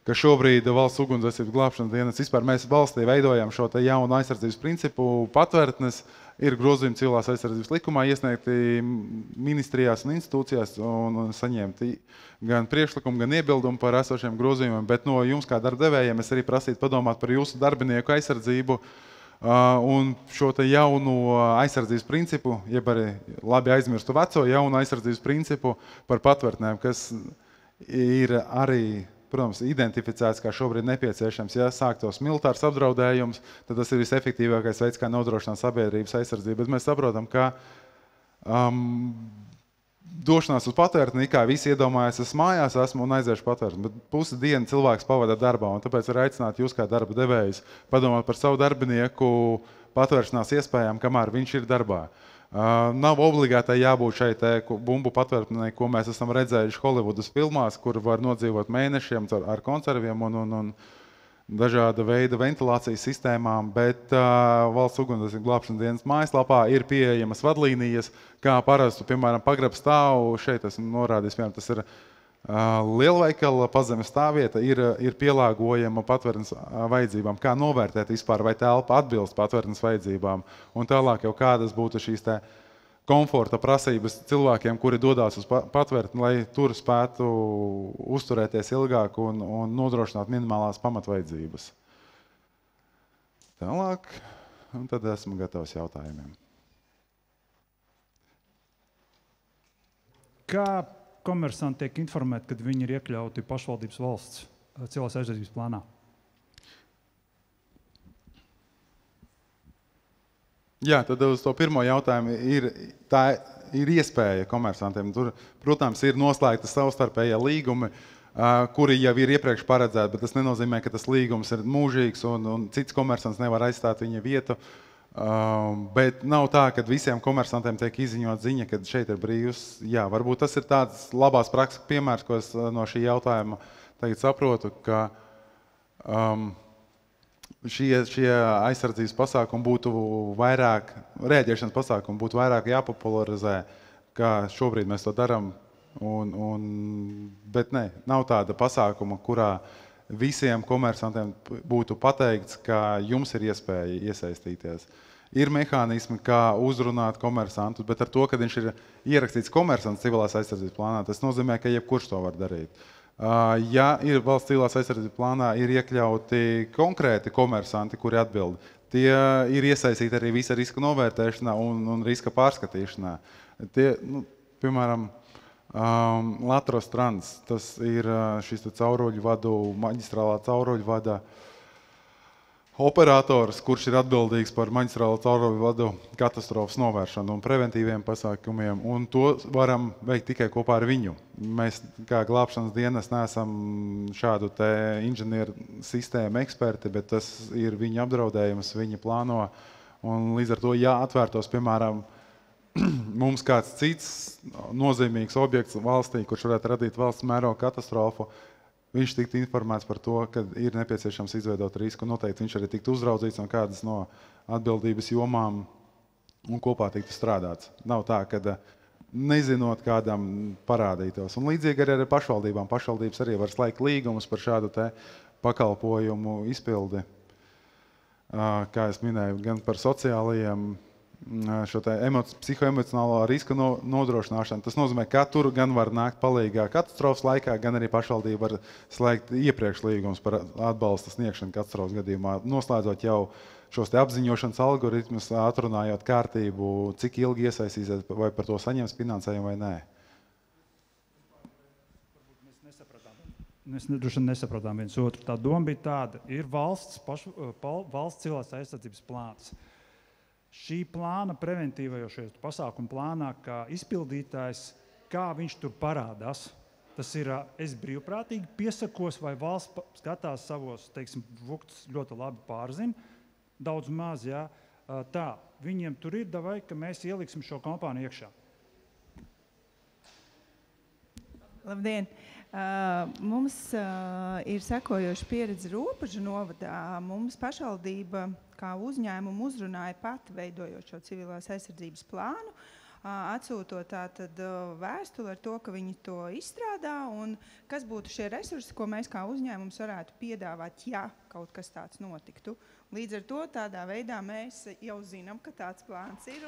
ka šobrīd valsts ugunsdzēsības glābšanas dienas vispār mēs valstī veidojam šo te jaunu aizsardzības principu patvērtnes, ir grozījumi civilās aizsardzības likumā iesniegti ministrijās un institūcijās un saņemti gan priekšlikumu, gan iebildumu par esošiem grozījumiem, bet no jums kā darbdevējiem es arī prasītu padomāt par jūsu darbinieku aizsardzību un šo te jaunu aizsardzības principu, jeb arī labi aizmirstu veco jaunu aizsardzības principu par patvērtnēm, kas ir arī, protams, identificēts kā šobrīd nepieciešams. Ja sāktos militārs apdraudējums, tad tas ir visefektīvākais veids, kā nodrošināt sabiedrības aizsardzību. Bet mēs saprotam, ka došanās uz patvērtni, kā visi iedomājas, es mājās esmu un aiziešu patvērtni, bet pusi dienu cilvēks pavada darbā, un tāpēc var aicināt jūs kā darba devējus padomāt par savu darbinieku patvēršanās iespējām, kamēr viņš ir darbā. Nav obligāti jābūt šai bumbu patvērtnei, ko mēs esam redzējuši Holivudas filmās, kur var nodzīvot mēnešiem ar konserviem un dažāda veida ventilācijas sistēmām, bet valsts ugunsdzēsības glābšanas dienas mājaslapā ir pieejamas vadlīnijas, kā parastu, piemēram, pagraba stāvu. Šeit esmu norādījis, piemēram, tas ir lielveikala pazemes stāvvieta, ir pielāgojama patvērtnes vajadzībām. Kā novērtēt vispār, vai telpa atbilst patvērtnes vajadzībām, un tālāk jau kādas būtu šīs komforta prasības cilvēkiem, kuri dodās uz patvērtni, lai tur spētu uzturēties ilgāk un nodrošināt minimālās pamatvajadzības. Tālāk, un tad esmu gatavs jautājumiem. Kā komersanti tiek informēti, kad viņi ir iekļauti pašvaldības valsts civilās aizsardzības plānā? Jā, tad uz to pirmo jautājumu ir iespēja komersantiem. Tur, protams, ir noslēgta savstarpējie līgumi, kuri jau ir iepriekš paredzēti, bet tas nenozīmē, ka tas līgums ir mūžīgs un cits komersants nevar aizstāt viņa vietu. Bet nav tā, ka visiem komersantiem tiek izziņot ziņa, ka šeit ir brīvs. Jā, varbūt tas ir tāds labās prakses piemērs, ko es no šī jautājuma tagad saprotu, ka šie aizsardzības pasākumi būtu vairāk, rēģēšanas pasākumi būtu vairāk jāpopularizē, kā šobrīd mēs to darām. Bet ne, nav tāda pasākuma, kurā visiem komersantiem būtu pateikts, ka jums ir iespēja iesaistīties. Ir mehānismi, kā uzrunāt komersantus, bet ar to, ka viņš ir ierakstīts komersants civilās aizsardzības plānā, tas nozīmē, ka jebkurš to var darīt. Ja ir valsts civilās aizsardzības plānā, ir iekļauti konkrēti komersanti, kuri atbild. Tie ir iesaistīti arī visa riska novērtēšanā un riska pārskatīšanā. Tie, piemēram, Latros Trans, tas ir šis cauruļu vadu, maģistrālā cauruļu vada operators, kurš ir atbildīgs par maģistrālā cauruļu vadu katastrofas novēršanu un preventīviem pasākumiem, un to varam veikt tikai kopā ar viņu. Mēs, kā glābšanas dienas, neesam šādu te inženieru sistēmu eksperti, bet tas ir viņa apdraudējums, viņa plāno, un līdz ar to, ja atvērtos, piemēram, mums kāds cits nozīmīgs objekts valstī, kurš varētu radīt valsts mēroga katastrofu, viņš tiktu informēts par to, ka ir nepieciešams izveidot risku. Noteikti viņš arī tiktu uzraudzīts no kādas no atbildības jomām un kopā tiktu strādāts. Nav tā, ka nezinot kādam parādītos. Un līdzīgi arī ar pašvaldībām. Pašvaldības arī var slēgt līgumus par šādu te pakalpojumu izpildi. Kā es minēju, gan par sociālajiem šo psihoemocionālo riska nodrošināšanu. Tas nozīmē, ka tur gan var nākt palīgā katastrofas laikā, gan arī pašvaldība var slēgt iepriekš līgumus par atbalsta sniegšanu katastrofas gadījumā, noslēdzot jau šos te apziņošanas algoritmus, atrunājot kārtību, cik ilgi iesaistīsies, vai par to saņems finansējumu vai nē. Mēs droši nesapratām viens otru. Tā doma bija tāda, ir valsts civilās aizsardzības plāns. Šī plāna preventīvajos pasākumu plānā, kā izpildītājs, kā viņš tur parādās, tas ir, es brīvprātīgi piesakos, vai valsts skatās savos, teiksim, vuktus ļoti labi pārzina, daudz maz, jā. Tā, viņiem tur ir davai, ka mēs ieliksim šo kompāniju iekšā. Labdien! Mums ir sekojoša pieredze Robežu novadā. Mums pašvaldība kā uzņēmumu uzrunāja pati veidojot šo civilās aizsardzības plānu. atsūtot tātad vēstuli ar to, ka viņi to izstrādā un kas būtu šie resursi, ko mēs kā uzņēmums varētu piedāvāt, ja kaut kas tāds notiktu. Līdz ar to tādā veidā mēs jau zinām, ka tāds plāns ir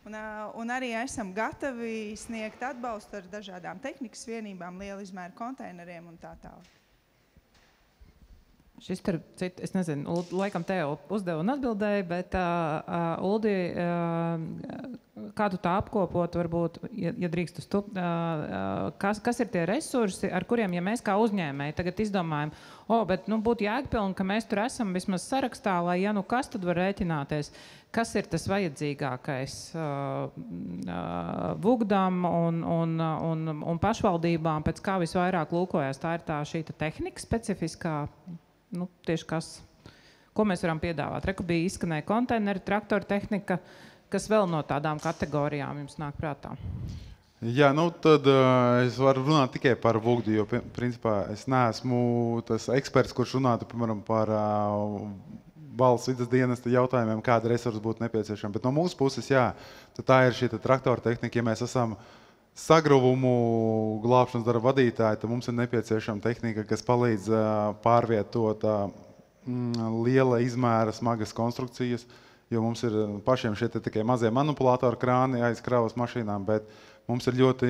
un arī esam gatavi sniegt atbalstu ar dažādām tehnikas vienībām, liela izmēra konteineriem un tā tālāk. Šis tur, es nezinu, laikam tev uzdevu un atbildēju, bet Uldi, kā tu tā apkopot, varbūt, ja drīkstus tu, kas ir tie resursi, ar kuriem, ja mēs kā uzņēmēji tagad izdomājam, bet būtu jēgpilni, ka mēs tur esam vismaz sarakstā, lai ja nu kas tad var rēķināties, kas ir tas vajadzīgākais Vugdam un pašvaldībām, pēc kā visvairāk lūkojās, tā ir tā šī tehnika specifiskā, tieši kas, ko mēs varam piedāvāt. Reku bija izskanēja konteineri, traktora tehnika, kas vēl no tādām kategorijām jums nāk prātā? Jā, tad es varu runāt tikai par Vugdu, jo, principā, es neesmu tas eksperts, kurš runātu, piemēram, par valsts vidas dienesta jautājumiem, kāda resursa būtu nepieciešama. Bet no mūsu puses, jā, tā ir šī traktora tehnika, ja mēs esam sagruvumu glābšanas darba vadītāji, tad mums ir nepieciešama tehnika, kas palīdz pārvietot liela izmēra smagas konstrukcijas, jo mums ir pašiem šie tikai mazie manipulātori krāni aiz kravas mašīnām, bet mums ir ļoti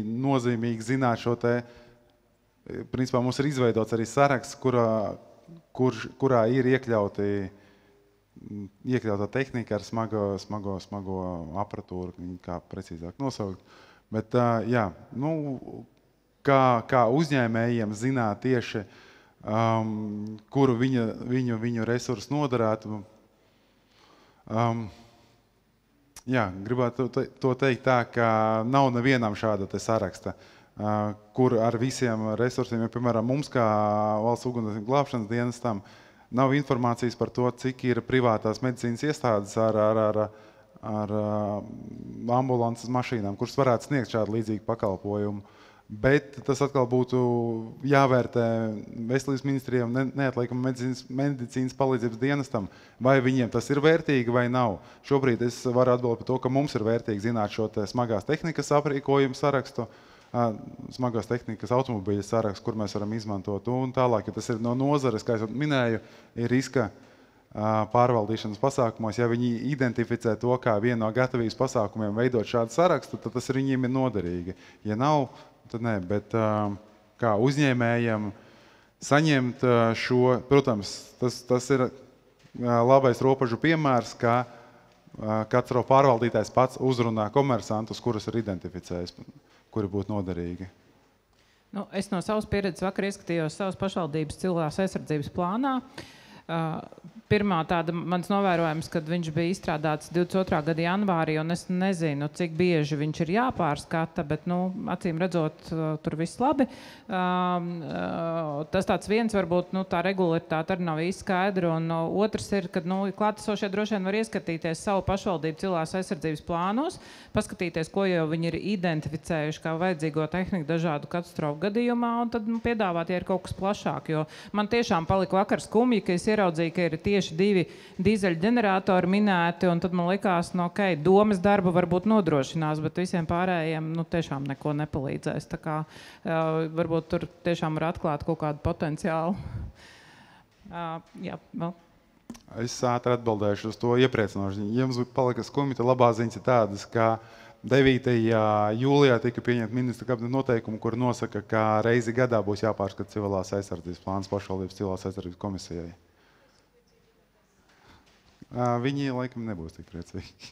nozīmīgi zināt šo te, principā mums ir izveidots arī saraksts, kurā ir iekļauta tehnika ar smago aparatūru, kā precīzāk nosaukt. Bet, jā, kā uzņēmējiem zināt tieši, kuru viņu resursu noderētu. Jā, gribētu to teikt tā, ka nav nevienam šāda te saraksta, kur ar visiem resursiem, ja, piemēram, mums kā valsts uguns glābšanas dienestam, nav informācijas par to, cik ir privātās medicīnas iestādes ar ambulances mašīnām, kuras varētu sniegt šādu līdzīgu pakalpojumu. Bet tas atkal būtu jāvērtē Veselības ministrijam, neatliekam medicīnas palīdzības dienestam, vai viņiem tas ir vērtīgi vai nav. Šobrīd es varu atbildēt par to, ka mums ir vērtīgi zināt šo te smagās tehnikas aprīkojumu sarakstu, smagās tehnikas automobīļa sarakstu, kur mēs varam izmantot. Un tālāk, ja tas ir no nozares, kā es minēju, ir riska pārvaldīšanas pasākumos, ja viņi identificē to kā vienu no gatavības pasākumiem veidot šādu sarakstu, tad tas viņiem ir noderīgi. Ja nav, tad nē, bet kā uzņēmējiem saņemt šo, protams, tas ir labais robežu piemērs, ka kāds pārvaldītājs pats uzrunā komersantus, kurus ir identificējis, kuri būtu noderīgi. Es no savas pieredzes vakar ieskatījos savas pašvaldības civilās aizsardzības plānā. Pirmā tāda mans novērojums, kad viņš bija izstrādāts 22. gada janvārī, un es nezinu, cik bieži viņš ir jāpārskata, bet, acīm redzot, tur viss labi. Tas tāds viens, varbūt, tā regularitāte arī nav īsti skaidra, un otrs ir, kad, klātesošie droši vien var ieskatīties savu pašvaldību civilās aizsardzības plānos, paskatīties, ko jau viņi ir identificējuši kā vajadzīgo tehniku dažādu katastrofu gadījumā, un tad, piedāvāt, ja ir kaut kas plašāk, jo man tiešām palika vakar skumji, ka es ieraudzīju, ka ir tieši 2 dīzeļu ģeneratori minēti, un tad man likās, domas darba varbūt nodrošinās, bet visiem pārējiem, tiešām neko nepalīdzēs. Tā kā varbūt tur tiešām var atklāt kaut kādu potenciālu. Jā, vēl. Es ātri atbildēšu uz to iepriecinoši. Ja jums palika skumji, tad labā ziņas ir tādas, ka 9. jūlijā tika pieņemta ministra kabineta noteikumu, kur nosaka, ka reizi gadā būs jāpārskata civilās aizsardzības plāns pašvaldības civilās aizsardzības komisijai. Viņi laikam nebūs tik priecīgi.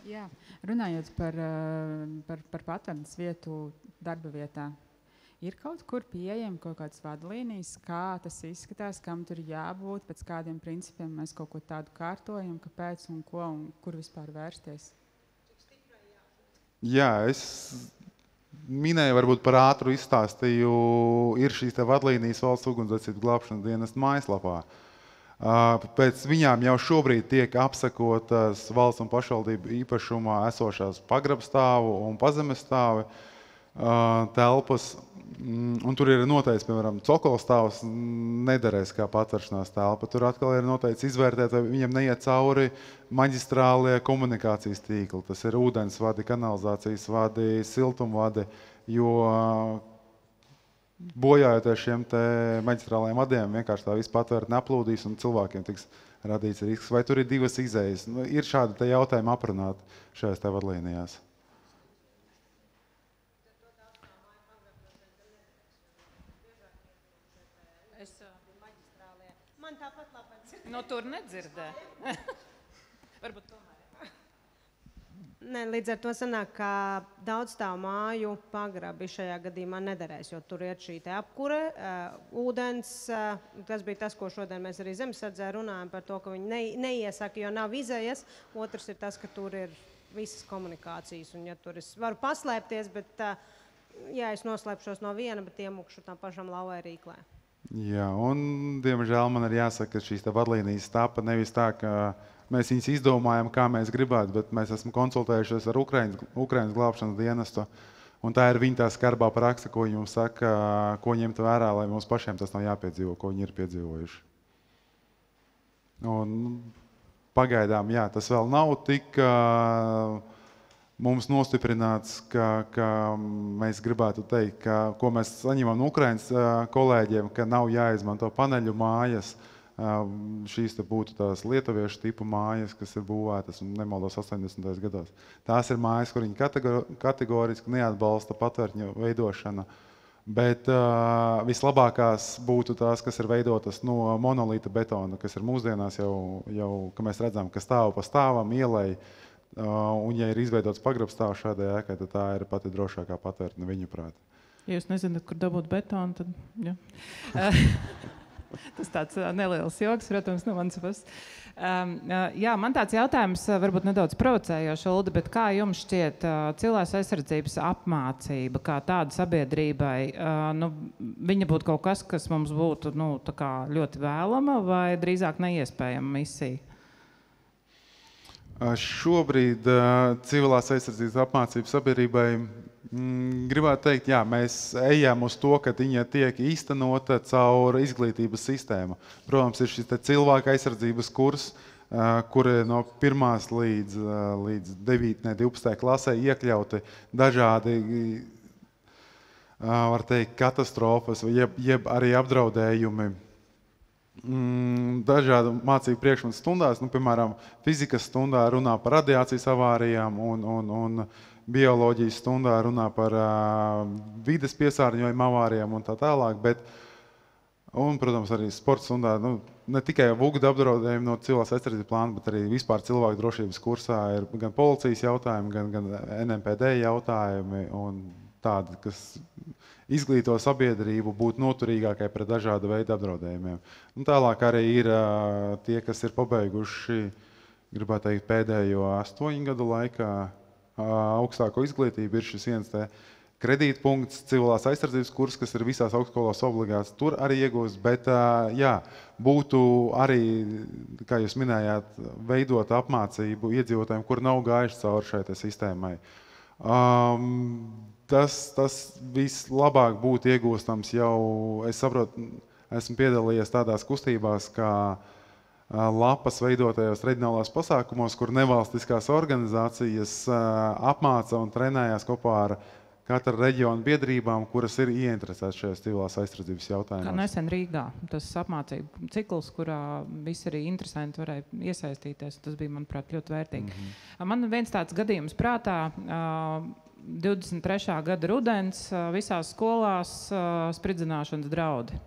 Jā, runājot par patvernes vietu darba vietā, ir kaut kur pieejami kaut kādas vadlīnijas, kā tas izskatās, kam tur jābūt, pēc kādiem principiem mēs kaut ko tādu kārtojam, kāpēc un ko un kur vispār vērsties? Jā, es minēju, varbūt par ātru izstāstīju, ir šīs te vadlīnijas valsts ugunsdzēsības glābšanas dienesta mājaslapā. Pēc viņām jau šobrīd tiek apsakotas valsts un pašvaldību īpašumā esošās pagrabstāvu un pazemes stāvi. telpas. Un tur ir noteikts, piemēram, cokolstāvs nederēs kā patvēršanās telpa. Tur atkal ir noteikts izvērtēt, vai viņam neiet cauri maģistrālie komunikācijas tīkli. Tas ir ūdensvadi, kanalizācijas vadi, siltumvadi, jo bojājoties šiem te maģistrālajiem vadiem, vienkārši tā viss patvērtne aplūdīs un cilvēkiem tiks radīts risks. Vai tur ir divas izējas? Ir šādi te jautājumi aprunāt šajās te vadlīnijās. Man tāpat labāk. No tur nedzirdē. Varbūt tomēr. Ne, līdz ar to sanāk, ka daudzstāvu māju pagrabi šajā gadījumā nederēs, jo tur ir šī te apkure, ūdens. Tas bija tas, ko šodien mēs arī Zemesardzē runājam par to, ka viņi neiesaka, jo nav izējas. Otrs ir tas, ka tur ir visas komunikācijas, un ja tur es varu paslēpties, bet ja es noslēpšos no viena, bet iemukšu tam pašam lauvai rīklē. Jā, un diemžēl man ir jāsaka, ka šīs vadlīnijas tapa nevis tā, ka mēs viņas izdomājam, kā mēs gribētu, bet mēs esam konsultējušies ar Ukrainas glābšanas dienestu, un tā ir viņa tā skarbā praksa, ko viņi mums saka, ko ņemt vērā, lai mums pašiem tas nav jāpiedzīvo, ko viņi ir piedzīvojuši. Un pagaidām, jā, tas vēl nav tik mums nostiprināts, ka mēs gribētu teikt, ko mēs saņemam no Ukrainas kolēģiem, ka nav jāizmanto paneļu mājas. Šīs te būtu tās lietuviešu tipu mājas, kas ir būvētas un nemaldos 80. gados. Tās ir mājas, kur viņi kategoriski neatbalsta patvērtņu veidošanu, bet vislabākās būtu tās, kas ir veidotas no monolīta betona, kas ir mūsdienās jau ka mēs redzam, ka stāv pa stāvam, ielai. Un, ja ir izveidots pagrabstāvs šādai ēkai, tad tā ir pati drošākā patvērtne viņu prāt. Ja jūs nezināt, kur dabūt betonu, tad jā. Tas tāds neliels joks, protams, no manas puses. Jā, man tāds jautājums varbūt nedaudz provocējošs, Uldi, bet kā jums šķiet cilvēks aizsardzības apmācība, kā tāda sabiedrībai, viņa būtu kaut kas, kas mums būtu tā kā ļoti vēlama vai drīzāk neiespējama misija? Šobrīd civilās aizsardzības apmācība sabiedrībai gribētu teikt, jā, mēs ejam uz to, ka viņa tiek īstenota caur izglītības sistēmu. Protams, ir šis cilvēka aizsardzības kurs, kur no 1. līdz 12. klasē iekļauti dažādi, var teikt, katastrofas, jeb arī apdraudējumi. Dažādu mācību priekšmetu stundās, piemēram, fizikas stundā runā par radiācijas avārijām un bioloģijas stundā runā par vides piesārņojumu avārijām un tā tālāk, un, protams, arī sporta stundā, ne tikai vugda apdraudējumi no civilās aizsardzības plāna, bet arī vispār cilvēku drošības kursā ir gan policijas jautājumi, gan NMPD jautājumi un tādi, kas izglīto sabiedrību būt noturīgākai pret dažādu veidu apdraudējumiem. Un tālāk arī ir tie, kas ir pabeiguši, gribētu teikt, pēdējo 8 gadu laikā augstāko izglītību, ir šis viens kredītpunkts, civilās aizsardzības kurs, kas ir visās augstskolās obligāts, tur arī iegūst, bet jā, būtu arī, kā jūs minējāt, veidot apmācību iedzīvotājiem, kur nav gājuši cauri šai sistēmai. Tas vislabāk būtu iegūstams jau, es saprotu, esmu piedalījies tādās kustībās, kā lapas veidotajos reģionālās pasākumos, kur nevalstiskās organizācijas apmāca un trenējās kopā ar katra reģiona biedrībām, kuras ir ieinteresētas šajās civilās aizsardzības jautājumos. Kā nesen Rīgā, tas apmācību cikls, kurā visi arī interesanti varēja iesaistīties, tas bija, manuprāt, ļoti vērtīgi. Man viens tāds gadījums prātā, 23. gada rudens visās skolās spridzināšanas draudi.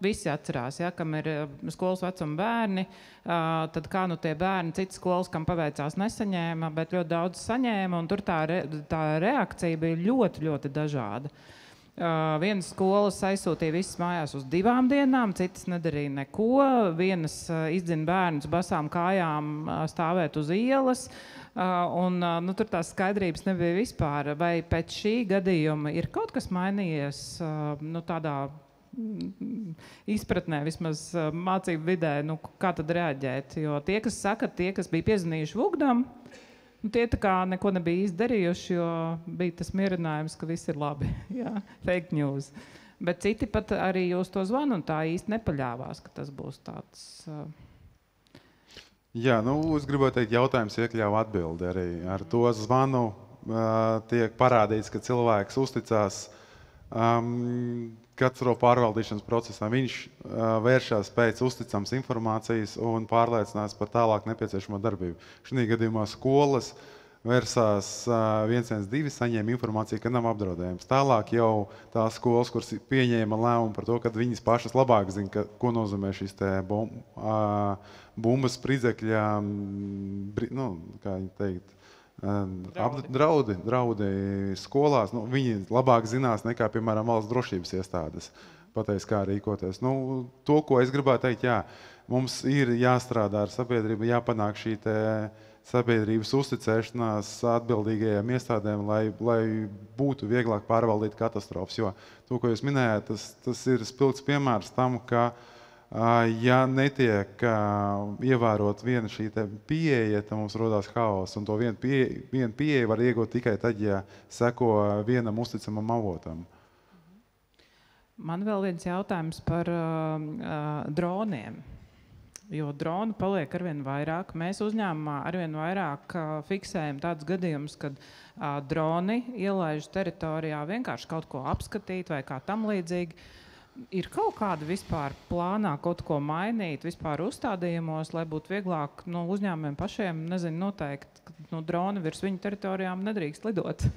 Visi atcerās, ja, kam ir skolas vecuma bērni, tad kā tie bērni, citas skolas, kam paveicās, nesaņēma, bet ļoti daudz saņēma, un tur tā reakcija bija ļoti, ļoti dažāda. Vienas skolas aizsūtīja visas mājās uz 2 dienām, citas nedarīja neko, vienas izdzina bērnus basām kājām stāvēt uz ielas, un tur tās skaidrības nebija vispār. Vai pēc šī gadījuma ir kaut kas mainījies tādā izpratnē, vismaz mācību vidē, kā tad reaģēt? Jo tie, kas saka, tie, kas bija piezvanījuši Vugdam, Tie tā kā neko nebija izdarījuši, jo bija tas mierinājums, ka viss ir labi. Jā, fake news. Bet citi pat arī jūs to zvanu un tā īsti nepaļāvās, ka tas būs tāds... Jā, es gribētu teikt, jautājums iekļauj atbildi arī. Ar to zvanu tiek parādīts, ka cilvēks uzticās katru pārvaldīšanas procesā. Viņš vēršās pēc uzticams informācijas un pārliecinās par tālāk nepieciešamo darbību. Šī gadījumā skolas vērsās 112, saņēma informāciju, ka nav apdraudējums. Tālāk jau tās skolas, kuras pieņēma lēmumu par to, ka viņas pašas labāk zina, ko nozīmē šīs bumbas, spridzekļa, kā viņi teikt, draudi skolās. Viņi labāk zinās nekā, piemēram, valsts drošības iestādes pateiks, kā rīkoties. To, ko es gribētu teikt, jā, mums ir jāstrādā ar sabiedrību, jāpanāk šī sabiedrības uzticēšanās atbildīgajiem iestādēm, lai būtu vieglāk pārvaldīt katastrofas. Jo to, ko jūs minējāt, tas ir spilgts piemērs tam, ka ja netiek ievērot viena šī pieeja, tad mums rodās haoss. Un to vienu pieeju var iegūt tikai tad, ja seko vienam uzticamam avotam. Man vēl viens jautājums par droniem. Jo droni paliek arvien vairāk. Mēs uzņēmumā arvien vairāk fiksējam tādus gadījumus, kad droni ielaiž teritorijā vienkārši kaut ko apskatīt vai kā tam līdzīgi. Ir kaut kāda vispār plānā kaut ko mainīt, vispār uzstādījumos, lai būtu vieglāk uzņēmumiem pašiem, noteikt, ka droni virs viņu teritorijām nedrīkst lidot.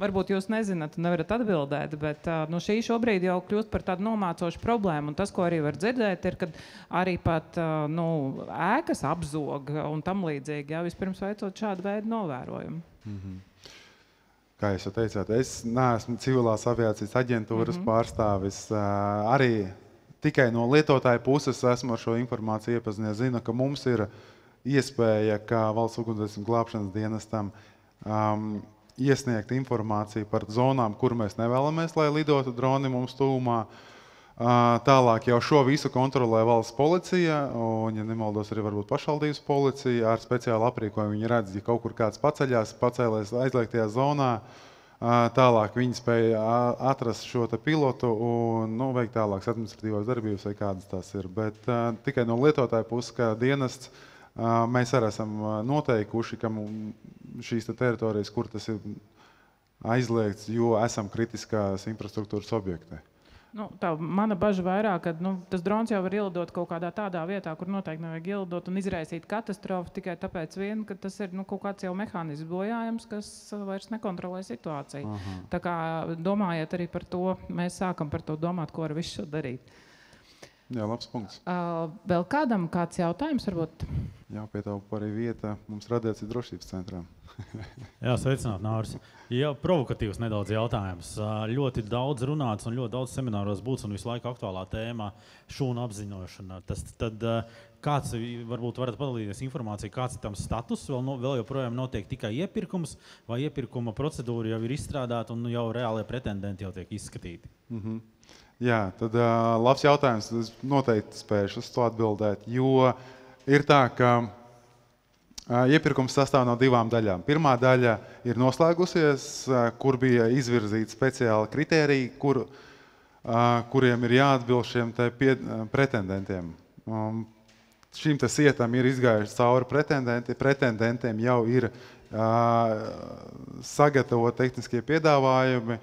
Varbūt jūs nezināt un nevarat atbildēt, bet šī šobrīd jau kļūst par tādu nomācošu problēmu. Un tas, ko arī var dzirdēt, ir, kad arī pat ēkas apzog un tam līdzīgi, vispirms veicot šādu veidu novērojumu. Kā jūs jau teicāt, es neesmu civilās aviācijas aģentūras pārstāvis. Arī tikai no lietotāja puses esmu ar šo informāciju iepazinies. Zinu, ka mums ir iespēja, kā valsts ugunsdzēsības glābšanas dienestam, iesniegt informāciju par zonām, kur mēs nevēlamies, lai lidotu droni mums tuvumā. Tālāk jau šo visu kontrolē valsts policija, un, ja nemaldos, arī varbūt pašvaldības policija ar speciālu aprīkojumu. Viņi redz, ja kaut kur kāds pacēlēs aizliegtajā zonā, tālāk viņi spēja atrast šo pilotu un veikt tālākas administratīvās darbības vai kādas tās ir. Bet tikai no lietotāja puses, kā dienests, mēs arī esam noteikuši, ka šīs teritorijas, kur tas ir aizliegts, jo esam kritiskās infrastruktūras objekti. Tā mana baža vairāk, ka tas drons jau var ielidot kaut kādā tādā vietā, kur noteikti nevajag ielidot un izraisīt katastrofu tikai tāpēc vien, ka tas ir kaut kāds jau mehānisms bojājums, kas vairs nekontrolē situāciju. Tā kā domājiet arī par to, mēs sākam par to domāt, ko ar visu šo darīt. Jā, labs punkts. Vēl kādam kāds jautājums varbūt? Jāpietaupa arī vieta mums radiācijas drošības centrā. Jā, sveicināt, Nāris. Jā, provokatīvs nedaudz jautājums. Ļoti daudz runāts un ļoti daudz semināros būts un visu laiku aktuālā tēmā šūnu apziņošana. Tad kāds, varbūt varat padalīties informāciju, kāds ir tam status, vēl joprojām notiek tikai iepirkums, vai iepirkuma procedūra jau ir izstrādāta un jau reālie pretendenti jau tiek izskatīti? Jā, tad labs jautājums. Es noteikti spēšu uz to atbildēt, jo ir tā, ka iepirkums sastāv no divām daļām. Pirmā daļa ir noslēgusies, kur bija izvirzīti speciāli kritēriji, kuriem ir jāatbilst šiem pretendentiem. Šīm sietam ir izgājuši cauri pretendenti. Pretendentiem jau ir sagatavot tehniskie piedāvājumi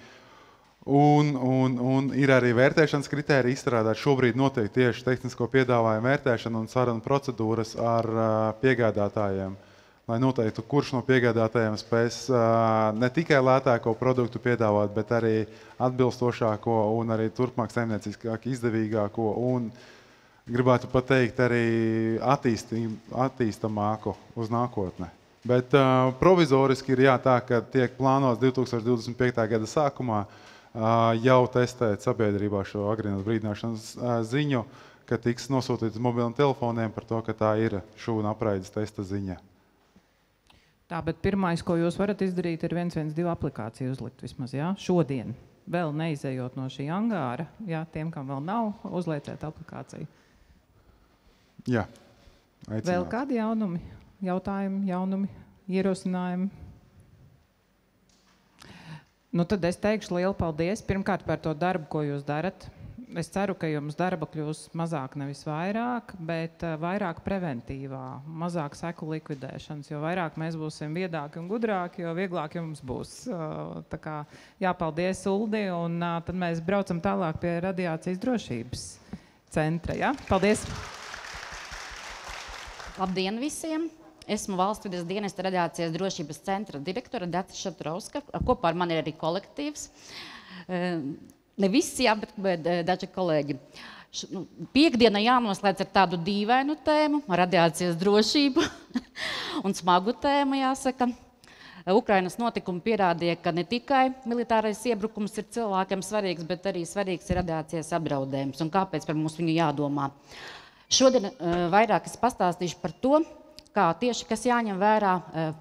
un ir arī vērtēšanas kritēriji izstrādāt. Šobrīd notiek tieši tehnisko piedāvājumu vērtēšana un sarunu procedūras ar piegādātājiem, lai noteiktu, kurš no piegādātājiem spēs ne tikai lētāko produktu piedāvāt, bet arī atbilstošāko un arī turpmāk saimnieciskāk izdevīgāko un gribētu pateikt arī attīstamāku uz nākotni. Bet provizoriski ir tā, ka tiek plānots 2025. gada sākumā jau testēt sabiedrībā šo agrīnās brīdināšanas ziņu, ka tiks nosūtīts mobiliem telefoniem par to, ka tā ir šūna apraides testa ziņa. Tā, bet pirmais, ko jūs varat izdarīt, ir 112 aplikāciju uzlikt vismaz, šodien. Vēl neizejot no šī angāra, tiem, kam vēl nav, uzlieciet aplikāciju. Jā, aicināt. Vēl kādi jaunumi, jautājumi, jaunumi? ierosinājumi? Nu, tad es teikšu lielu paldies pirmkārt par to darbu, ko jūs darat. Es ceru, ka jums darba kļūs mazāk, nevis vairāk, bet vairāk preventīvā, mazāk seku likvidēšanas, jo vairāk mēs būsim viedāki un gudrāki, jo vieglāk jums būs. Tā kā jāpaldies, Uldi, un tad mēs braucam tālāk pie radiācijas drošības centra. Ja? Paldies! Labdien visiem! Esmu Valsts vides dienesta radiācijas drošības centra direktora Data Šatrovska. Kopā ar mani ir arī kolektīvs. Ne visi, jā, bet daži kolēģi. Piektdiena jānoslēdz ar tādu dīvainu tēmu, radiācijas drošību un smagu tēmu, jāsaka. Ukrainas notikumi pierādīja, ka ne tikai militārais iebrukums ir cilvēkiem svarīgs, bet arī svarīgs ir radiācijas apdraudējums un kāpēc par mums viņu jādomā. Šodien vairāk es pastāstīšu par to, kā tieši, kas jāņem vērā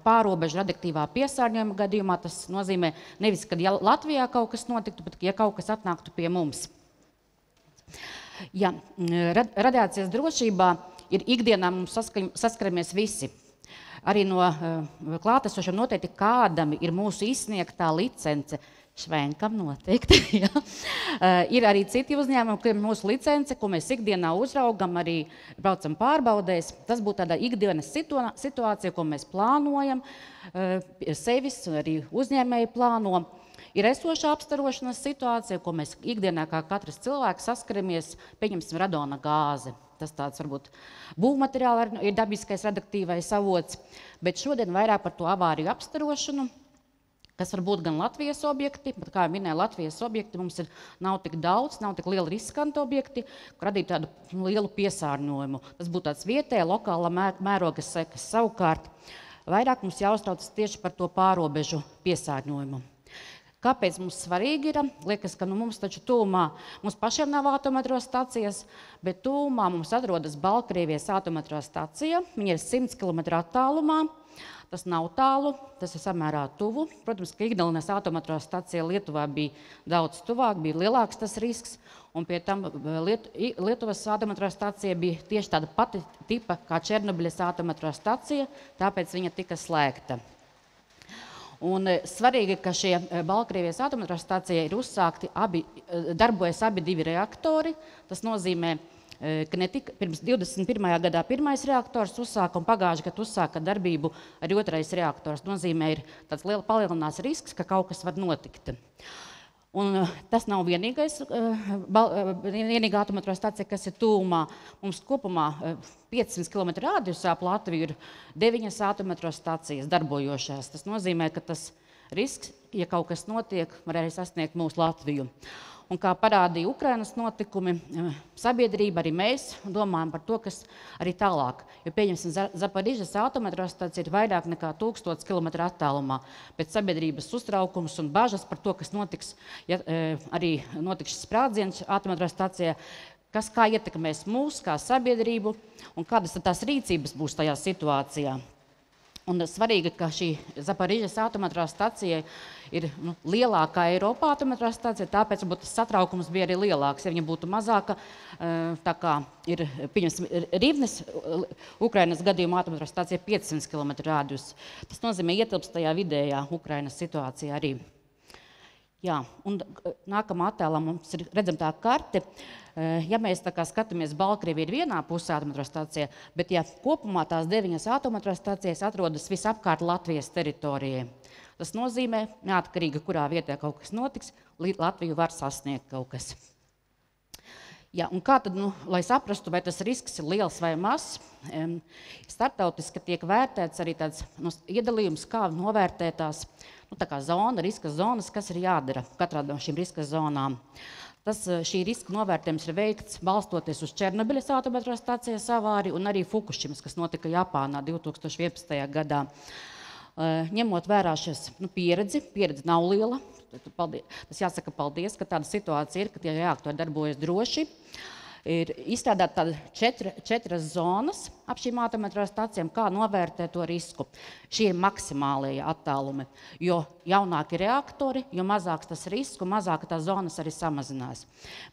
pārobežu radioaktīvā piesārņojuma gadījumā. Tas nozīmē nevis, kad ja Latvijā kaut kas notiktu, bet ja kaut kas atnāktu pie mums. Ja, radiācijas drošībā ir ikdienā mums saskaramies visi. Arī no klātesošiem noteikti kādam ir mūsu izsniegtā licence. Švenkam noteikti. Ja. Ir arī citi uzņēmumi, kuriem mūsu licence, ko mēs ikdienā uzraugam, arī braucam pārbaudēs. Tas būtu tāda ikdienas situācija, ko mēs plānojam, sevis arī uzņēmēji plāno. Ir esošā apstarošanas situācija, ko mēs ikdienā kā katrs cilvēks saskaramies, pieņemsim radona gāzi. Tas tāds varbūt būvmateriāli ir dabiskais radioaktīvais avots, bet šodien vairāk par to avāriju apstarošanu, kas var būt gan Latvijas objekti, bet, kā jau minēju, Latvijas objekti mums nav tik daudz, nav tik lieli riskanti objekti, kur radīt tādu lielu piesārņojumu. Tas būtu tāds vietēja, lokāla mēroga sekas. Savukārt, vairāk mums jāuztrauc tieši par to pārobežu piesārņojumu. Kāpēc mums svarīgi ir? Liekas, ka mums taču tūmā, mums pašiem nav atometrostacijas, bet tūmā mums atrodas Baltkrievijas atometrostacija. Viņa ir 100 km attālumā. Tas nav tālu, tas ir samērā tuvu. Protams, ka Ignalinas atometrostacija Lietuvā bija daudz tuvāk, bija lielāks tas risks, un pie tam Lietuvas atometrostacija bija tieši tāda pati tipa kā Černobiļas atometrostacija, tāpēc viņa tika slēgta. Un svarīgi, ka šie Baltkrievijas atometrostacija ir uzsākti, darbojas abi divi reaktori. Tas nozīmē, ka ne tik pirms 21. gadā pirmais reaktors uzsāka un pagājušajā gadā uzsāka darbību arī otrais reaktors. Nozīmē, ir tāds liela palielinās risks, ka kaut kas var notikt. Un tas nav vienīgā atometrostacija, kas ir tūmā. Mums kopumā 500 km radiusā ap Latviju ir 9 atometrostacijas darbojošās. Tas nozīmē, ka tas risks, ja kaut kas notiek, var arī sasniegt mūsu Latviju. Un kā parādīja Ukrainas notikumi, sabiedrība, arī mēs domājam par to, kas arī tālāk. Jo, pieņemsim, Zaporižas atometrostacija ir vairāk nekā 1000 km attālumā, bet sabiedrības uztraukums un bažas par to, kas notiks, ja arī notiks sprādziens atometrostacijā, kas kā ietekmēs mūs, kā sabiedrību, un kādas tās rīcības būs tajā situācijā. Un svarīgi, ka šī Zaporižas atometrostacija ir lielākā Eiropā atometrostacija, tāpēc tas satraukums bija arī lielāks. Ja viņa būtu mazāka, tā kā ir, pieņemsim, Rivnes, Ukrainas gadījumā atometrostacija 500 km radius. Tas nozīmē ietilpst tajā vidējā Ukrainas situācijā arī. Jā, un nākamā attēlā mums ir redzam tā karte. Ja mēs tā kā skatāmies, Baltkrievija ir vienā pusē atometrostacija, bet ja kopumā tās 9 atometrostacijas atrodas visapkārt Latvijas teritorijai. Tas nozīmē, neatkarīgi, kurā vietā kaut kas notiks, Latviju var sasniegt kaut kas. Jā, un kā tad, lai saprastu, vai tas risks ir liels vai mazs, starptautiski tiek vērtēts arī tāds iedalījums, kā novērtēt tās tā kā zona, riska zonas, kas ir jādara katrā no šīm riska zonām. Šī riska novērtējums ir veikts balstoties uz Černobiļas atometrostacijas avāriju un arī Fukušimas, kas notika Japānā 2011. gadā. Ņemot vērā šīs pieredzi nav liela. Tas jāsaka paldies, ka tāda situācija ir, ka tie reaktori darbojas droši. Ir izstrādāta tāda 4 zonas ap šīm atometrostacijām, kā novērtēt to risku. Šie ir maksimālie attālumi, jo jaunāki reaktori, jo mazāks tas risks, mazāk tās zonas arī samazinās.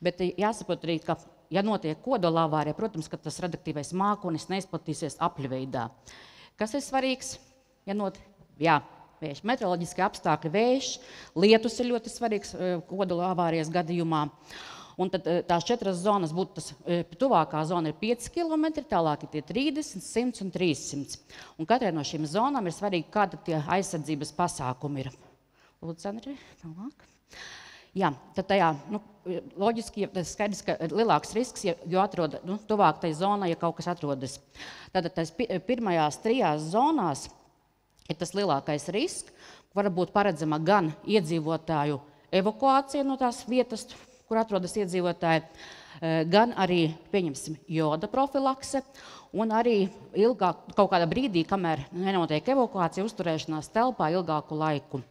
Bet jāsaprot arī, ka, ja notiek kodola avārija, protams, ka tas radioaktīvais mākonis neizplatīsies apļveidā. Kas ir svarīgs? Vējš. Meteoroloģiskie apstākļi, vējš, lietus ir ļoti svarīgs kodola avārijas gadījumā. Un tad tās 4 zonas būtu tuvākā zona ir 5 km, tālāk ir tie 30, 100 un 300. Un katrai no šīm zonām ir svarīgi, kāda tie aizsardzības pasākumi ir. Lūdzu, Andri, tālāk. Jā, tad tajā, loģiski, skaidrs, ka lielāks risks, jo atrod tuvāk tai zonai, ja kaut kas atrodas. Tad pirmajās 3 zonās ir tas lielākais risks, var būt paredzama gan iedzīvotāju evakuācija no tās vietas, kur atrodas iedzīvotāji, gan arī, pieņemsim, joda profilakse, un arī kaut kādā brīdī, kamēr nenotiek evakuācija, uzturēšanās telpā ilgāku laiku.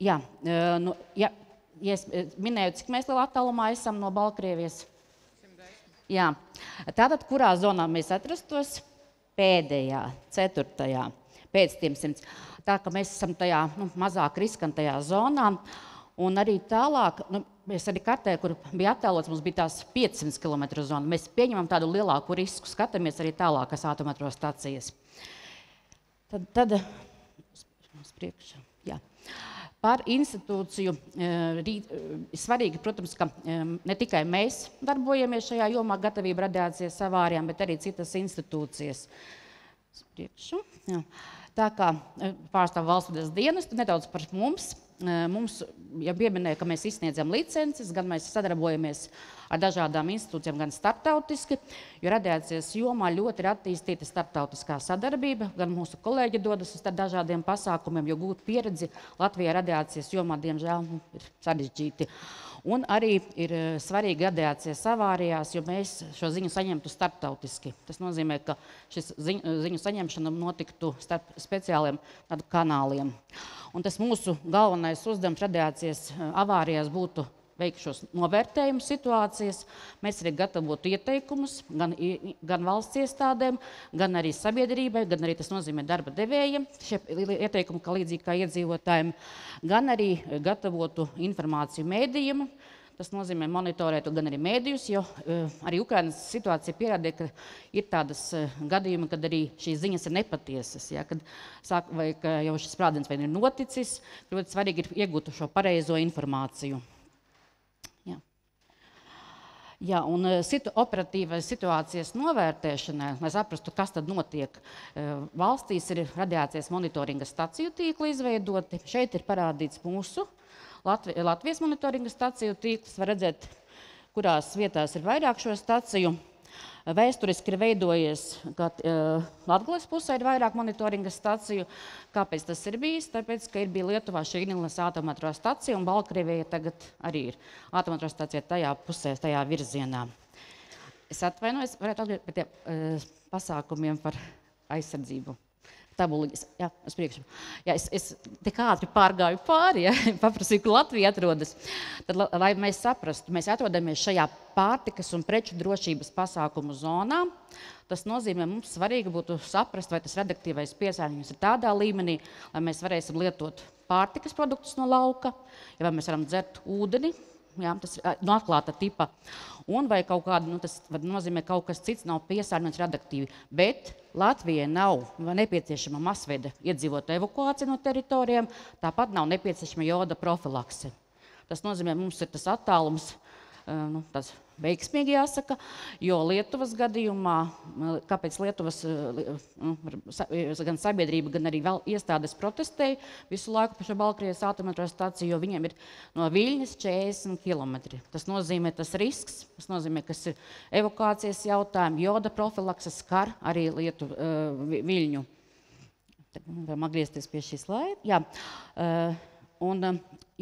Jā, ja es minēju, cik mēs lielā attālumā esam no Baltkrievijas? 110. Jā, tātad, kurā zonā mēs atrastos? Pēdējā, 4. pēc tiem 100. Tā, ka mēs esam tajā mazāk riskantajā zonā, un arī tālāk, mēs arī kartē, kur bija attēlots, mums bija tās 500 km zona. Mēs pieņemam tādu lielāku risku, skatāmies arī tālākas atometrostacijas. Tad uz priekšu, jā. Par institūciju svarīgi, protams, ka ne tikai mēs darbojamies šajā jomā gatavība radiācijas avārijām, bet arī citas institūcijas. Uz priekšu, jā. Tā kā pārstāv valsts vides dienestu, nedaudz par mums. Mums, ja pieminēja, ka mēs izsniedzam licences, gan mēs sadarbojamies ar dažādām institūcijām, gan starptautiski, jo radiācijas jomā ļoti ir attīstīta starptautiskā sadarbība, gan mūsu kolēģi dodas uz dažādiem pasākumiem, jo gūt pieredzi Latvijā radiācijas jomā, diemžēl, ir sarežģīti. Un arī ir svarīgi radiācijas avārijās, jo mēs šo ziņu saņemtu starptautiski. Tas nozīmē, ka šis ziņu saņemšana notiktu starp speciāliem kanāliem. Un tas mūsu galvenais uzdevums radiācijas avārijās būtu veikt šos novērtējumu situācijas. Mēs arī gatavotu ieteikumus gan valsts iestādēm, gan arī sabiedrībai, gan arī tas nozīmē darba devējiem, šie ieteikumi, kā līdzīgi kā iedzīvotājiem, gan arī gatavotu informāciju mēdījiem. Tas nozīmē monitorēt gan arī mēdījus, jo arī Ukrainas situācija pierādīja, ka ir tādas gadījumi, kad arī šīs ziņas ir nepatiesas. Ja, kad vai ka jau šis sprādziens vien ir noticis, ļoti svarīgi ir iegūt šo pareizo informāciju. Jā, un operatīvai situācijas novērtēšanai, lai saprastu, kas tad notiek, valstīs ir radiācijas monitoringa staciju tīkli izveidoti. Šeit ir parādīts mūsu Latvijas monitoringa staciju tīkls. Var redzēt, kurās vietās ir vairāk šo staciju. Vēsturiski ir veidojies, ka Latgales pusē ir vairāk monitoringa staciju. Kāpēc tas ir bijis? Tāpēc, ka bija Lietuvā šī Ignalas atometrostacija, un Baltkrievija tagad arī ir atometrostacija tajā pusē, tajā virzienā. Es atvainojos, varētu atgriezties pie tiem pasākumiem par aizsardzību. Tabuliņas, jā, uz priekšu. Jā, es tik ātri pārgāju pāri, ja, paprasīju, kur Latvija atrodas. Tad, lai mēs saprastu, mēs atrodamies šajā pārtikas un preču drošības pasākumu zonā. Tas nozīmē, mums svarīgi būtu saprast, vai tas radioaktīvais piesārņojums ir tādā līmenī, lai mēs varēsim lietot pārtikas produktus no lauka, ja vai mēs varam dzert ūdeni, jā, tas ir no atklāta tipa, un vai kaut kāda, tas nozīmē, kaut kas cits nav piesārņots radioaktīvi, bet Latvijai nav nepieciešama masveida iedzīvotāju evakuācija no teritorijām, tāpat nav nepieciešama joda profilakse. Tas nozīmē, mums ir tas attālums, tas veiksmīgi jāsaka, jo Lietuvas gadījumā, kāpēc Lietuvas gan sabiedrība, gan arī vēl iestādes protestēja visu laiku par šo Baltkrievijas atometrostaciju, jo viņiem ir no Viļņas 40 km. Tas nozīmē tas risks, tas nozīmē, kas ir evakuācijas jautājumi, joda profilakses skar arī Viļņu. Varam atgriezties pie šī slaida. Jā. Un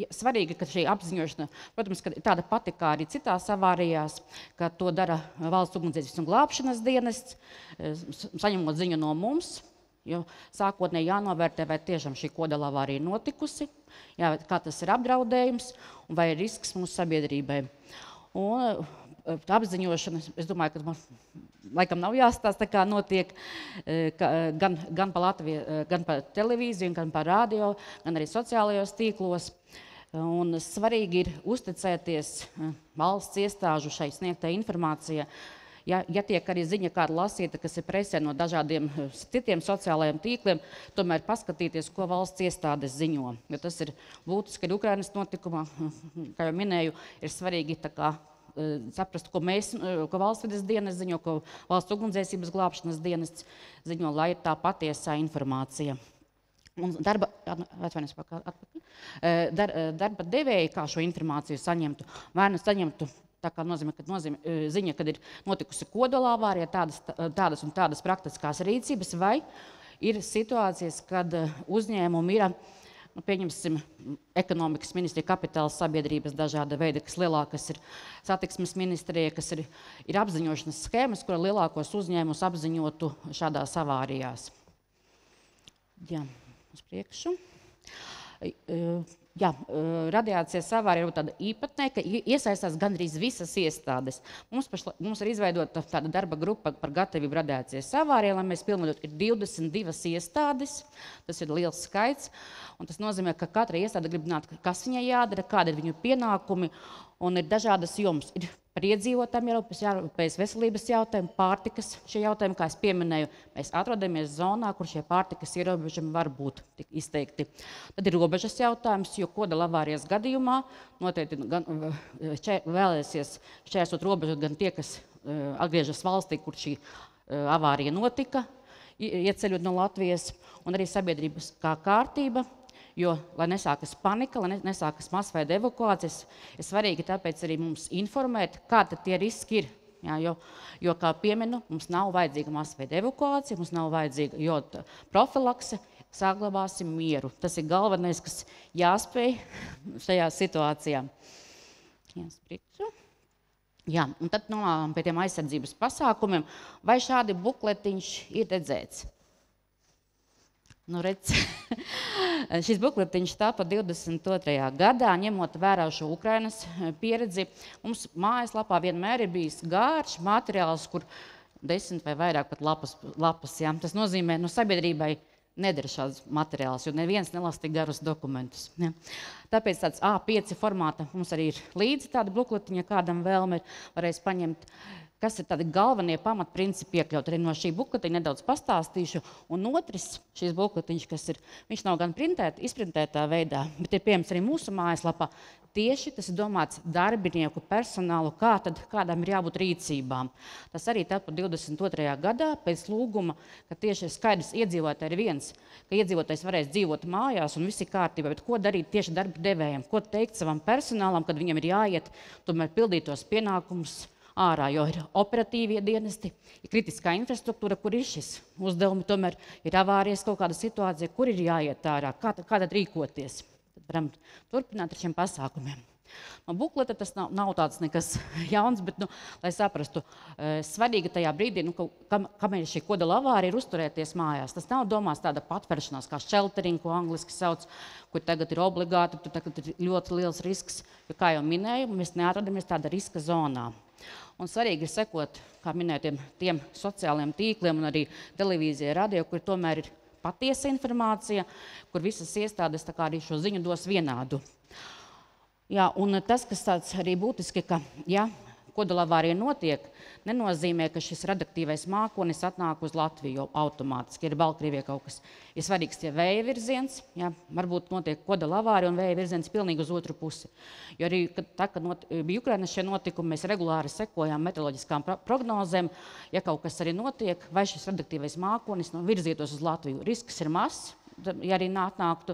svarīgi, ka šī apziņošana, protams, ka tāda pati kā arī citās avārijās, ka to dara valsts ugunsdzēsības un glābšanas dienests, saņemot ziņu no mums, jo sākotnēji jānovērtē, vai tiešām šī kodola avārija ir notikusi, jā, kā tas ir apdraudējums un vai ir risks mūsu sabiedrībai. Un apziņošana, es domāju, ka laikam nav jāstāsta, kā notiek gan pa Latviju, gan pa televīziju, gan pa radio, gan arī sociālajos tīklos. Un svarīgi ir uzticēties valsts iestāžu šai sniegtai informācijai, Ja tiek arī ziņa kāda lasīta, kas ir presē no dažādiem citiem sociālajiem tīkliem, tomēr paskatīties, ko valsts iestādes ziņo. Jo tas ir būtiski arī Ukrainas notikumā, kā jau minēju, ir svarīgi saprast, ko valsts vides dienas ziņo, ko valsts ugunsdzēsības glābšanas dienas ziņo, lai ir tā patiesā informācija. Un darba devēji, kā šo informāciju saņemtu, vai nu saņemtu, tā kā nozīmē ziņa, kad ir notikusi kodolāvārija, tādas un tādas praktiskās rīcības, vai ir situācijas, kad uzņēmumi ir, pieņemsim, ekonomikas ministrija, kapitāla sabiedrības dažāda veida, kas lielākas ir satiksmes ministrija, kas ir apziņošanas schēmas, kura lielākos uzņēmumus apziņotu šādās avārijās. Jā, uz priekšu. Jā, radiācijas avārija ir tāda īpatnē, ka iesaistās gandrīz visas iestādes. Mums ir izveidota tāda darba grupa par gatavību radiācijas avārijai, lai mēs pilnveidot ir 22 iestādes. Tas ir liels skaits, un tas nozīmē, ka katra iestāde grib zināt, kas viņai jādara, kādi ir viņu pienākumi, un ir dažādas jomas. Ir par iedzīvotājiem jārūpējas veselības jautājumi, pārtikas šie jautājumi, kā es pieminēju, mēs atrodamies zonā, kur šie pārtikas ierobežojumi var būt tik izteikti. Tad ir robežas jautājums, jo kodola avārijas gadījumā noteikti vēlēsies šķērsot robežu gan tie, kas atgriežas valstī, kur šī avārija notika, ieceļot no Latvijas, un arī sabiedrības kā kārtība. Jo, lai nesākas panika, lai nesākas masveida evakuācijas, ir svarīgi tāpēc arī mums informēt, kādi tie riski ir. Jā, jo, kā pieminu, mums nav vajadzīga masveida evakuācija, mums nav vajadzīga joda profilakse, saglabāsim mieru. Tas ir galvenais, kas jāspēj šajā situācijā. Jā, un tad nonākam pie tiem aizsardzības pasākumiem. Vai šādi bukletiņš ir redzēts? Nu, redz, šis bukletiņš tāpa 22. gadā, ņemot vērā šo Ukrainas pieredzi. Mums mājaslapā vienmēr ir bijis garš materiāls, kur 10 vai vairāk pat lapas. Jā. Tas nozīmē, sabiedrībai nedara šāds materiāls, jo neviens nelasa tik garus dokumentus. Jā. Tāpēc tāds A5 formāta mums arī ir līdzi tāda bukletiņa, kādam vēlme varēs paņemt. Kas ir tādi galvenie pamatprincipi iekļaut. Arī no šī bukletiņa nedaudz pastāstīšu. Un otrs šīs bukletiņš, kas ir, viņš nav gan izprintētā veidā, bet ir pieejams arī mūsu mājaslapā. Tieši tas ir domāts darbinieku personālu, kādām ir jābūt rīcībām. Tas arī tāpat 22. gadā pēc lūguma, ka tieši skaidrs iedzīvotāji ir viens, ka iedzīvotājs varēs dzīvot mājās un viss ir kārtībā, bet ko darīt tieši darba devējiem, ko teikt savam personālam, kad viņam ir jāiet, tomēr pildīt tos pienākumus ārā, jo ir operatīvie dienesti, ir kritiskā infrastruktūra, kur ir šis uzdevumi, tomēr ir avārijas kaut kāda situācija, kur ir jāiet ārā, kā tad rīkoties. Tad varam turpināt ar šiem pasākumiem. No bukleta tas nav tāds nekas jauns, bet, lai saprastu, svarīgi tajā brīdī, kamēr šī kodola avārija ir uzturēties mājās. Tas nav domās tāda patveršanās, kā sheltering, ko angliski sauc, kur tagad ir obligāti, tur tagad ir ļoti liels risks, jo, kā jau minēju, mēs neatrodamies tāda riska zonā. Un svarīgi ir sekot, kā minēju, tiem sociālajiem tīkliem un arī televīzija, radio, kur tomēr ir patiesa informācija, kur visas iestādes arī šo ziņu dos vienādu. Jā, un tas, kas tāds arī būtiski, ka, ja kodola avārija notiek, nenozīmē, ka šis radioaktīvais mākonis atnāk uz Latviju automātiski. Ir Baltkrievijā kaut kas. Ir svarīgs tie vēja virziens, jā, varbūt notiek kodola avārija un vēja virziens pilnīgi uz otru pusi. Jo arī, kad bija Ukrainas šie notikumi, mēs regulāri sekojām meteoroloģiskām prognozēm, ja kaut kas arī notiek, vai šis radioaktīvais mākonis virzietos uz Latviju. Risks ir mazs, ja arī atnāktu,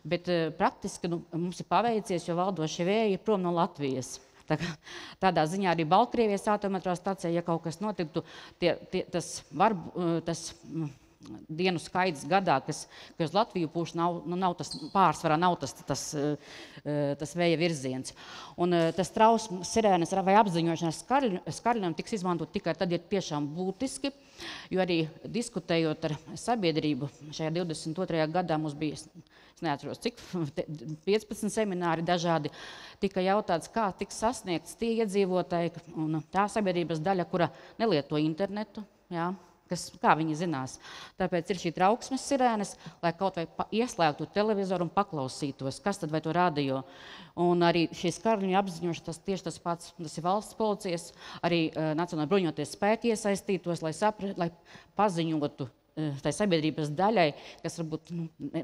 bet praktiski mums ir paveicies, jo valdošie vēji ir prom no Latvijas. Tādā ziņā arī Baltkrievijas atomelektrostacijā, ja kaut kas notiktu, tas dienu skaits gadā, kas uz Latviju pūš, nav tas pārsvarā, nav tas vēja virziens. Un tas trausmas, sirēnas vai apziņošanas skarļiem tiks izmantot tikai tad, ja tiešām būtiski, jo arī diskutējot ar sabiedrību, šajā 22. gadā mums bija, es neatceros, cik 15 semināri dažādi, tika jautāts, kā tiks sasniegts tie iedzīvotāji un tā sabiedrības daļa, kura nelieto internetu, jā, kā viņi zinās. Tāpēc ir šī trauksmes sirēnes, lai kaut vai ieslēgtu televizoru un paklausītos, kas tad vai to radio. Un arī šīs karaliņu apziņošana, tas tieši tas pats, tas ir valsts policijas, arī Nacionālajie bruņoties spēki iesaistītos, lai paziņotu tai sabiedrības daļai, kas varbūt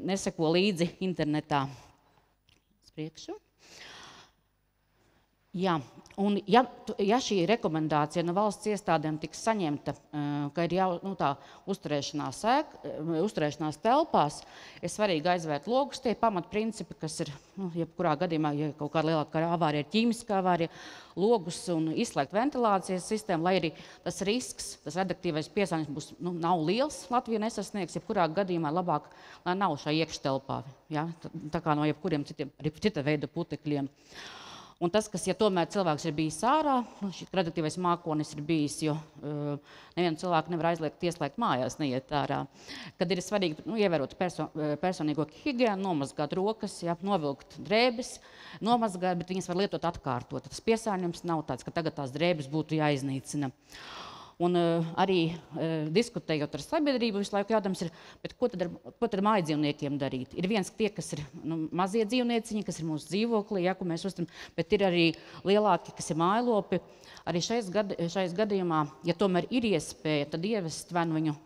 neseko līdzi internetā. Priekšu. Jā, un ja šī rekomendācija no valsts iestādēm tiks saņemta, ka ir jau tā uzturēšanās telpās, ir svarīgi aizvērt logus, tie pamatprincipi, kas ir, jebkurā gadījumā, ja kaut kāda lielākā avārija ir ķīmiskā avārija, logus un izslēgt ventilācijas sistēmu, lai arī tas risks, tas radioaktīvais piesārņojums būs, nav liels, Latvija nesasniegs, jebkurā gadījumā labāk, lai nav šā iekštelpā, ja? Tā kā no jebkuriem cita veida putekļiem. Un tas, kas, ja tomēr cilvēks ir bijis ārā, šis radioaktīvais mākonis ir bijis, jo nevienu cilvēku nevar aizliegt ieslēgt mājās, neiet ārā. Kad ir svarīgi ievērot personīgo higiēnu, nomazgāt rokas, novilkt drēbes, nomazgāt, bet viņas var lietot atkārtot. Tas piesārņojums nav tāds, ka tagad tās drēbes būtu jāiznīcina. Un arī diskutējot ar sabiedrību, visu laiku jautājums ir, bet ko tad ar mājdzīvniekiem darīt? Ir viens tie, kas ir mazie dzīvnieciņi, kas ir mūsu dzīvoklī, ko mēs uzturam, bet ir arī lielāki, kas ir mājlopi. Arī šais gadījumā, ja tomēr ir iespēja, tad ievest vai viņu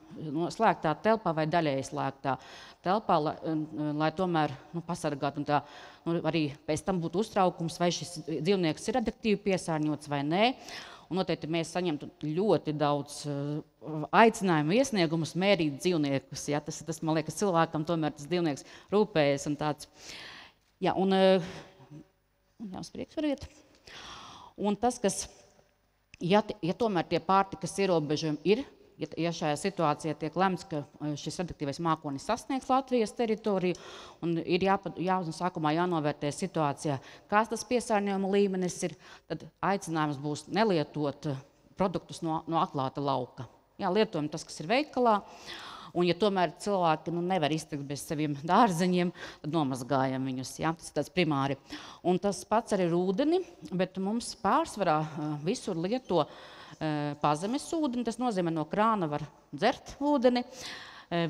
slēgtā telpā vai daļēji slēgtā telpā, lai tomēr pasargātu un tā arī pēc tam būtu uztraukums, vai šis dzīvnieks ir radioaktīvi piesārņots vai nē. Un noteikti mēs saņemtu ļoti daudz aicinājumu iesniegumus mērīt dzīvniekus. Ja? Tas, man liekas, cilvēkam tomēr tas dzīvnieks rūpējas un tāds. Jā, un uz priekšu variet. Un tas, kas, ja tomēr tie pārtikas ierobežojumi ir, ja šajā situācijā tiek lemts, ka šis radioaktīvais mākonis sasniegs Latvijas teritoriju, un ir sākumā jānovērtē situācijā, kāds tas piesārņojuma līmenis ir, tad aicinājums būs nelietot produktus no atklāta lauka. Jā, lietojam tas, kas ir veikalā, un ja tomēr cilvēki nevar iztikt bez saviem dārzeņiem, tad nomazgājam viņus. Jā, tas ir tāds primāri. Un tas pats arī ir ūdeni, bet mums pārsvarā visur lieto pazemes ūdeni, tas nozīmē no krāna var dzert ūdeni.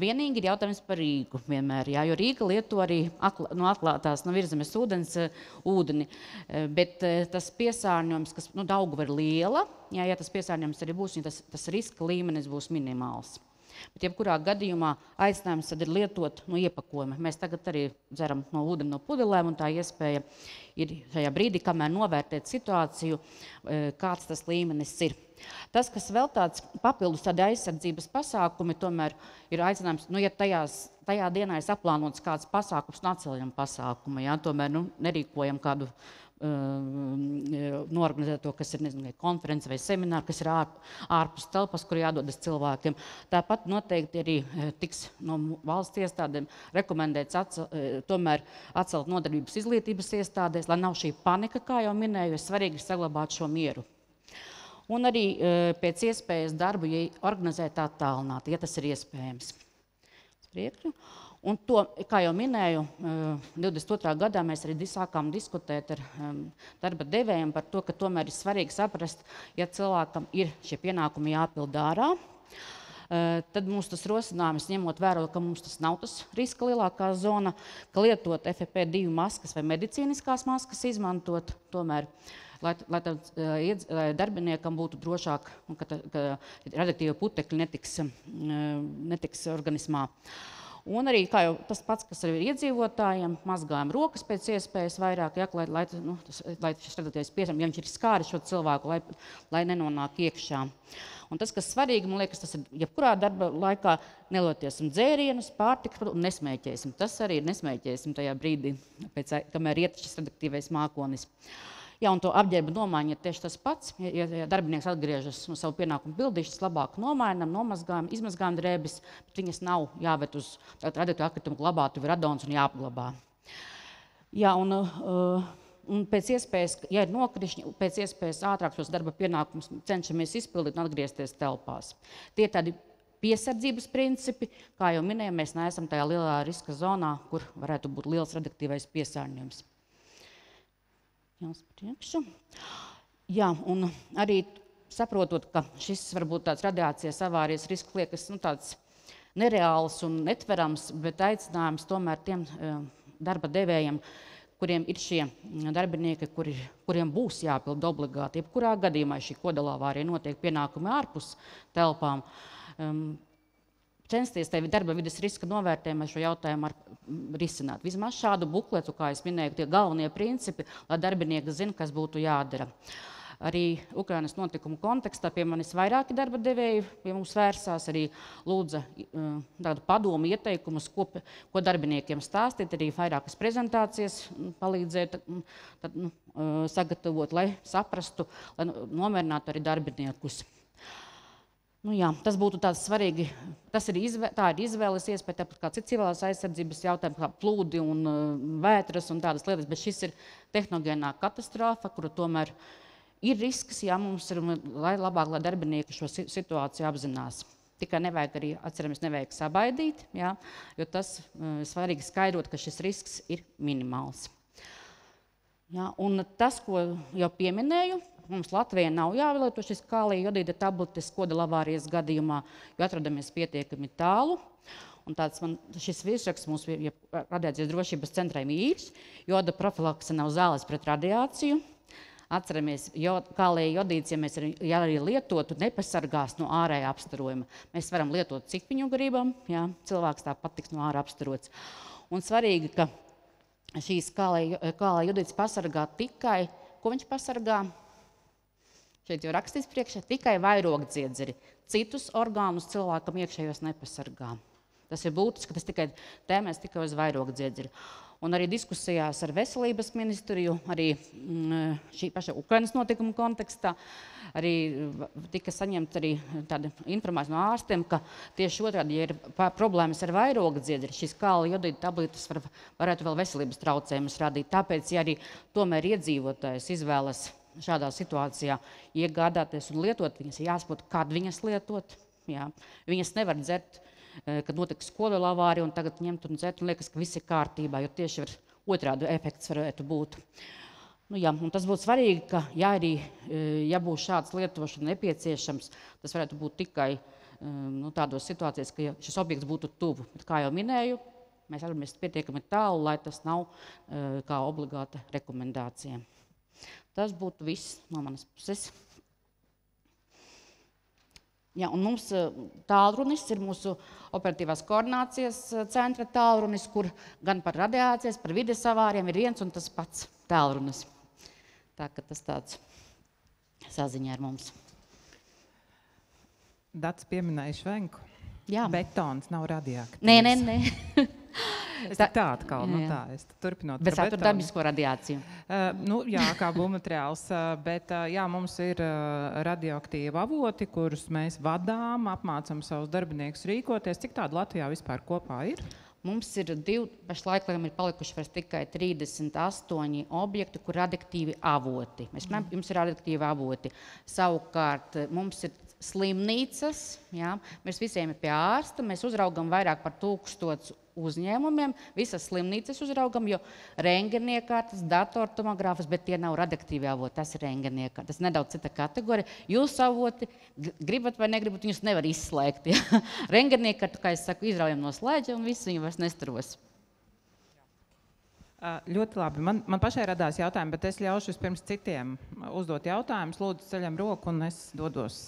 Vienīgi ir jautājums par Rīgu vienmēr, jā, jo Rīga lieto arī no atklātās, no virzemes ūdens ūdeni, bet tas piesārņojums, kas Daugava ir liela, ja tas piesārņojums arī būs, tas riska līmenis būs minimāls. Bet jebkurā gadījumā aicinājums tad ir lietot no iepakojuma. Mēs tagad arī dzeram no ūdeni no pudelēm, un tā iespēja ir šajā brīdī, kamēr novērtēt situāciju, kāds tas līmenis ir. Tas, kas vēl tāds papildus tādi aizsardzības pasākumi, tomēr ir aicinājums, ja tajā dienā ir aplānots kāds pasākums, atceļam pasākumu, ja, tomēr nerīkojam kādu norganizēt to, kas ir konference vai semināri, kas ir ārpus telpas, kur jādodas cilvēkiem. Tāpat noteikti arī tiks no valsts iestādēm rekomendēts tomēr atcelt nodarbības izglītības iestādēs, lai nav šī panika, kā jau minēju, ir svarīgi saglabāt šo mieru. Un arī pēc iespējas darbu organizēt attālināti, ja tas ir iespējams. Priekšu. Un to, kā jau minēju, 22. gadā mēs arī sākām diskutēt ar darba devējiem par to, ka tomēr ir svarīgi saprast, ja cilvēkam ir šie pienākumi jāpild ārā, tad mums tas rosinājums, ņemot vērā, ka mums tas nav tas riska lielākā zona, ka lietot FFP2 maskas vai medicīniskās maskas izmantot, tomēr, lai darbiniekam būtu drošāk, ka radioaktīvie putekļi netiks organismā. Un arī tas pats, kas arī ir iedzīvotājiem, mazgājam rokas pēc iespējas vairāk, lai šis radioaktīvais piesārņojums, ja viņš ir skāris šo cilvēku, lai nenonāk iekšā. Un tas, kas svarīgi, man liekas, tas ir jebkurā darba laikā nelietosim dzērienus, pārtikas un nesmēķēsim. Tas arī ir nesmēķēsim tajā brīdī, kamēr iet šis radioaktīvais mākonis. Jā, un to apģērba nomaiņa ir tieši tas pats. Ja darbinieks atgriežas no savu pienākumu pildīšanas, labāk nomainam, nomazgājam, izmazgājam drēbes, bet viņas nav jāved uz radioaktīvu atkritumu glabātuvi radons un jāapglabā. Jā, un pēc iespējas, ja ir nokrišņi, pēc iespējas ātrāk šos darba pienākumus cenšamies izpildīt un atgriezties telpās. Tie tādi piesardzības principi, kā jau minējām, mēs neesam tajā lielā riska zonā, kur varētu būt liels radioaktīvais piesārņojums. Jā, un arī saprotot, ka šis varbūt tāds radiācijas avārijas risks liekas tāds nereāls un netverams, bet aicinājums tomēr tiem darba devējiem, kuriem ir šie darbinieki, kuriem būs jāpild obligāti. Jebkurā gadījumā šī kodola avārija notiek pienākumi ārpus telpām. Censties tevi darba vides riska novērtējumā šo jautājumu risināt. Vismaz šādu bukletu, kā es minēju, tie galvenie principi, lai darbinieki zina, kas būtu jādara. Arī Ukrainas notikumu kontekstā pie manis vairāki darba devēji pie mums vērsās, arī lūdza tādu padomu ieteikumus, ko darbiniekiem stāstīt, arī vairākas prezentācijas palīdzēt sagatavot, lai saprastu, lai nomierinātu arī darbiniekus. Jā, tas būtu tāds svarīgi, tā ir izvēles iespēja, tāpat kā cits civilās aizsardzības jautājumi, kā plūdi un vētras un tādas lietas, bet šis ir tehnogēnā katastrofa, kura tomēr ir risks, mums ir labāk, lai darbinieki šo situāciju apzinās. Tikai nevajag arī, atceramies, nevajag sabaidīt, jo tas svarīgi skaidrot, ka šis risks ir minimāls. Un tas, ko jau pieminēju, mums Latvijā nav jālielieto šis kālija jodīda tabletes kodola avārijas gadījumā, jo atrodamies pietiekami tālu. Un šis virsraksts mums radiācijas drošības centrā Mīļs, joda profilakse nav zāles pret radiāciju. Atceramies, kālija jodīds, ja mēs arī lietotu, nepasargās no ārējā apstarojuma. Mēs varam lietot, cik viņu gribam, cilvēks tāpat tiks no ārā apstarots. Un svarīgi, ka šīs kālija jodīds pasargā tikai, ko viņš pasargā? Šeit jau rakstīts priekšā, tikai vairogdziedzeri. Citus orgānus cilvēkam iekšējos nepasargā. Tas ir būtiski, ka tas tikai tēmēs tikai uz vairogdziedzeri. Un arī diskusijās ar veselības ministriju, arī šī paša Ukrainas notikuma kontekstā, arī tika saņemta arī tāda informācija no ārstiem, ka tieši otrādi, ja ir problēmas ar vairogdziedzeri, šīs kālija jodīda tabletes varētu vēl veselības traucējumus radīt. Tāpēc, ja arī tomēr iedzīvotājs izvēlas šādā situācijā iegādāties un lietot, viņas ir jāsaprot, kad viņas lietot. Viņas nevar dzert, kad notiks kodola avārija, un tagad ņemt un dzert, un liekas, ka viss ir kārtībā, jo tieši otrādi efekts varētu būt. Un tas būtu svarīgi, ka ja būs šāds lietošana nepieciešams, tas varētu būt tikai tādos situācijās, ka šis objekts būtu tuvu. Bet, kā jau minēju, mēs atrodamies pietiekami tālu, lai tas nav kā obligāta rekomendācija. Tas būtu viss no manas puses. Un mums tālrunis ir mūsu operatīvās koordinācijas centra tālrunis, kur gan par radiācijas, par vides avāriem ir viens un tas pats tālrunis. Tā ka tas tāds saziņā ar mums. Dats pieminēja švenku. Betons nav radioaktīvs. Nē. Es tā atkal, es turpinot. Bet satur dabisko radiāciju. Kā būvmateriāls, bet mums ir radioaktīvi avoti, kurus mēs vadām, apmācam savus darbiniekus rīkoties. Cik tādu Latvijā vispār kopā ir? Mums ir pašlaik ir palikuši vairs tikai 38 objekti, kur radioaktīvi avoti. Jums ir radioaktīvi avoti. Savukārt mums ir slimnīcas, mēs visiem ir pie ārsta, mēs uzraugam vairāk par 1000 uzņēmumiem, visas slimnīcas uzraugam, jo rentgeniekārtas, datortomogrāfas, bet tie nav radioaktīvi avoti, tas ir rentgeniekārtas. Tas ir nedaudz cita kategorija. Jūs avoti, gribat vai negribat, viņus nevar izslēgt. Rentgeniekārtu, kā es saku, izraujam no slēdža un viss viņu vairs nestaros. Ļoti labi. Man pašai radās jautājumi, bet es ļaušu vispirms citiem uzdot jautājumus. Lūdzu, ceļam roku un es dodos.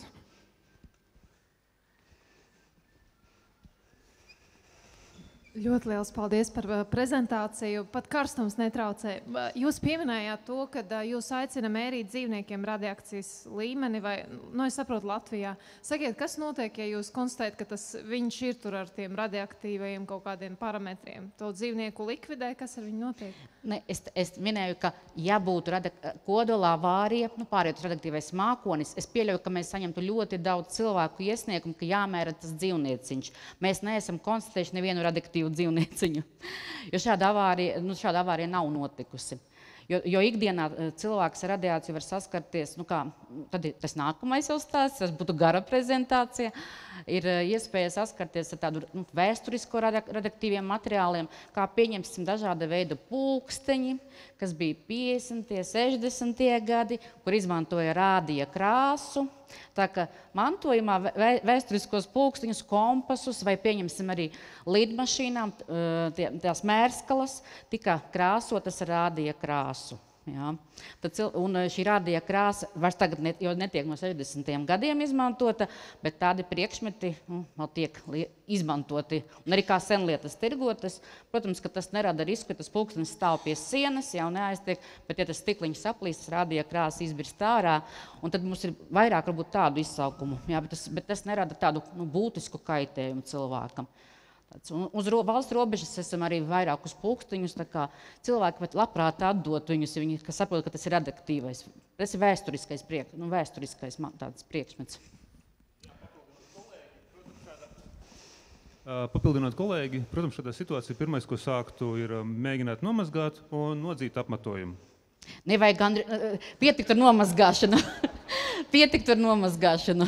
Ļoti liels paldies par prezentāciju. Pat karstums netraucē. Jūs pieminējāt to, ka jūs aicina mērīt dzīvniekiem radioakcijas līmeni, vai, es saprotu, Latvijā. Sakiet, kas notiek, ja jūs konstatējat, ka viņš ir tur ar tiem radioaktīvajiem kaut kādiem parametriem? To dzīvnieku likvidē, kas ar viņu notiek? Es minēju, ka ja būtu kodola avārija, pārējot radioaktīvais mākonis, es pieļauju, ka mēs saņemtu ļoti daudz cilvēku iesniegumu, ka jāmēra tas dzīvnieciņš. Mēs neesam konstatējuši nevienu radioaktīvu dzīvnieciņu, jo šāda avārija nav notikusi. Jo ikdienā cilvēks ar radiāciju var saskarties, tad tas nākamais jau stāsts, tas būtu gara prezentācija, ir iespēja saskarties ar tādu vēsturisko radioaktīviem materiāliem, kā pieņemsim dažāda veida pulksteņi, kas bija 50. 60. gadi, kur izmantoja rādija krāsu. Tā kā mantojumā vēsturiskos pulksteņus, kompasus vai pieņemsim arī lidmašīnām, tās mērskalas tika krāsotas ar rādija krāsu. Ja. Un šī rādīja krāsa vairs tagad jau netiek no 60. gadiem izmantota, bet tādi priekšmeti vēl tiek izmantoti un arī kā senlietas tirgotas. Protams, ka tas nerada risku, ka tas pulkstenis stāv pie sienas, jau neaiztiek, bet ja tas stikliņš saplīst, rādīja krāsa izbirst ārā, un tad mums ir vairāk varbūt tādu izsaukumu, ja, bet tas nerada tādu būtisku kaitējumu cilvēkam. Uz valsts robežas esam arī vairākus pulksteņus, tā kā cilvēki pat labprāt atdot viņus, ja viņi saprot, ka tas ir radioaktīvais. Tas ir vēsturiskais tāds priekšmets. Papildinot kolēģi, protams, šādā situācijā pirmais, ko sāktu, ir mēģināt nomazgāt un nodzīt apmetojumu. Nevajag pietikt ar nomazgāšanu. Pietikt ar nomazgāšanu.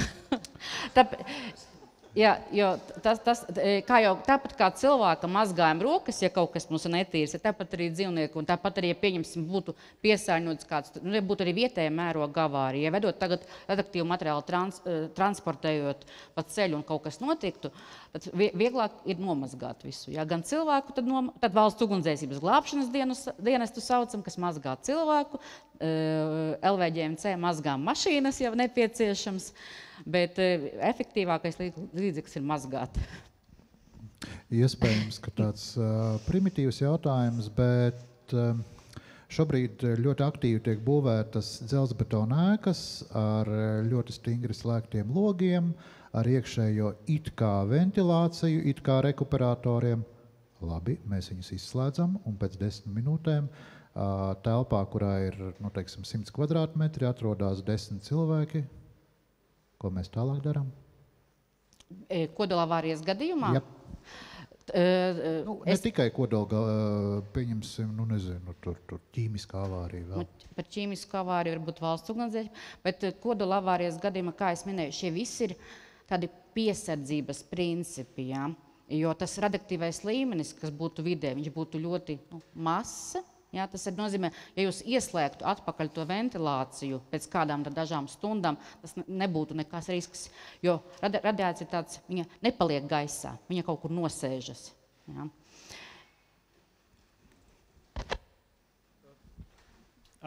Jā, jo tāpat kā cilvēkam mazgājam rokas, ja kaut kas mums ir netīrs, tāpat arī dzīvnieku, un tāpat arī, ja pieņemsim, būtu piesārņots kāds, būtu arī vietēja mēroga avārija. Ja vedot tagad radioaktīvu materiālu transportējot pa ceļu un kaut kas notiktu, tad vieglāk ir nomazgāt visu. Ja gan cilvēku, tad valsts ugunsdzēsības glābšanas dienestu saucam, kas mazgā cilvēku, LVģMC mazgā mašīnas, ja nepieciešams, bet efektīvākais līdzeklis ir mazgāt. Iespējams, ka tāds primitīvs jautājums, bet šobrīd ļoti aktīvi tiek būvētas dzelzbetona ēkas ar ļoti stingri slēgtiem logiem, ar iekšējo it kā ventilāciju, it kā rekuperatoriem. Labi, mēs viņus izslēdzam un pēc 10 minūtēm telpā, kurā ir, 100 kvadrātmetri, atrodas 10 cilvēki. Ko mēs tālāk darām? Kodola avārijas gadījumā? Jā. Ne tikai kodola, pieņemsim, tur ķīmiskā avārija vēl. Par ķīmisku avāriju varbūt valsts ugunsdzēsība, bet kodola avārijas gadījumā, kā es minēju, šie visi ir tādi piesardzības principi, ja? Jo tas radioaktīvais līmenis, kas būtu vidē, viņš būtu ļoti masa. Ja, tas nozīmē, ja jūs ieslēgtu atpakaļ to ventilāciju pēc kādām dažām stundām, tas nebūtu nekas risks, jo radiācija ir tāds, viņa nepaliek gaisā, viņa kaut kur nosēžas. Ja.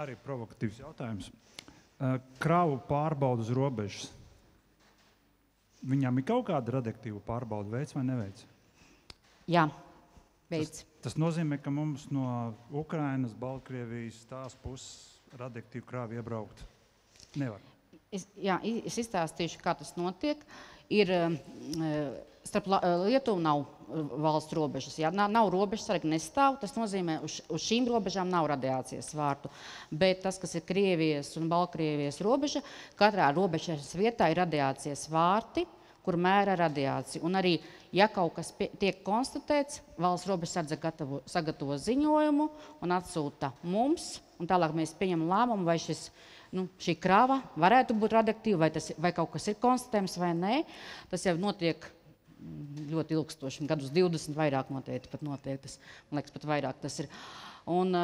Arī provokatīvs jautājums. Kravu pārbauda uz robežas. Viņam ir kaut kāda radioaktīva pārbauda veids vai neveids? Jā. Tas nozīmē, ka mums no Ukrainas, Baltkrievijas tās puses radioaktīvu krāvu iebraukt nevar. Es izstāstīšu, kā tas notiek. Starp Lietuvu nav valsts robežas. Ja? Nav robežas, arī nestāv. Tas nozīmē, uz šīm robežām nav radiācijas svārtu. Bet tas, kas ir Krievijas un Baltkrievijas robeža, katrā robežas vietā ir radiācijas svārti, kur mēra radiāciju. Un arī, ja kaut kas tiek konstatēts, valsts robežsardze sagatavo ziņojumu un atsūta mums, un tālāk mēs pieņemam lēmumu, vai šī krāva varētu būt radioaktīva, vai kaut kas ir konstatējams vai nē. Tas jau notiek ļoti ilgstoši, gadus 20 vairāk noteikti, pat noteikti, man liekas, pat vairāk tas ir. Un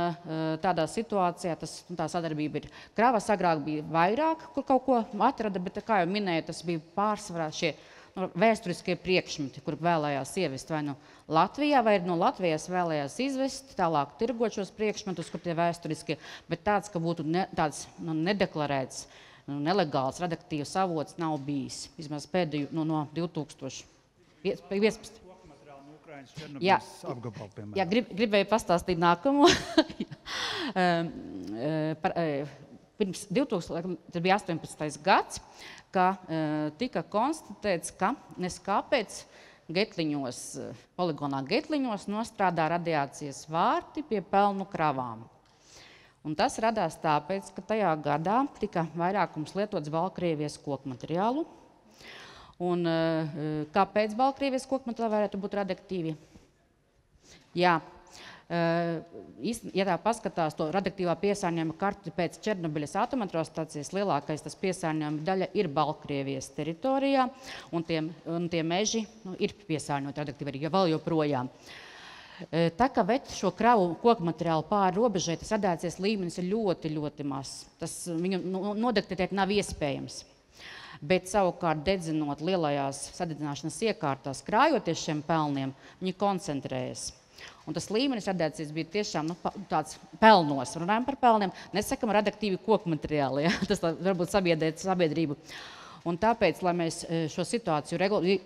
tādā situācijā tā sadarbība ir. Krāvas agrāk bija vairāk, kur kaut ko atrada, bet, kā jau minēju, tas bija pārsvarā šie vēsturiskie priekšmeti, kur vēlējās ievest vai no Latvijā, vai no Latvijas vēlējās izvest, tālāk tirgot šos priekšmetus, kur tie vēsturiskie, bet tāds, ka būtu tāds nedeklarēts, nelegāls radioaktīvs avots nav bijis. Vismaz pēdējo no 2015. Jā, gribēju pastāstīt nākamo. Pirms 2000, bija 18. gads, ka tika konstatēts, ka neskāpēc Getliņos, poligonā Getliņos nostrādā radiācijas vārti pie pelnu kravām. Un tas radās tāpēc, ka tajā gadā tika vairākums lietots Baltkrievijas koku materiālu. Un kāpēc Baltkrievijas koku materiāli varētu būt radioaktīvi? Jā, Ja tā paskatās to radioaktīvā piesārņojuma karti pēc Černobiļas atomelektrostacijas, lielākais tas piesārņojuma daļa ir Baltkrievijas teritorijā, un tie meži ir piesārņoti radioaktīvi, jo vēl joprojām. Tā kā ved šo kravu koku materiālu pāri robežai, tas radiācijas līmenis ir ļoti, ļoti mazs. Tas viņu nodektēt nav iespējams. Bet savukārt dedzinot lielajās sadedzināšanas iekārtās, krājoties šiem pelniem, viņi koncentrējas. Un tas līmenis radiācijas bija tiešām tāds pelnos. Runājam par pelniem, nesakam radioaktīvi koku materiāli. Ja? Tas varbūt sabiedrēt sabiedrību. Un tāpēc, lai mēs šo situāciju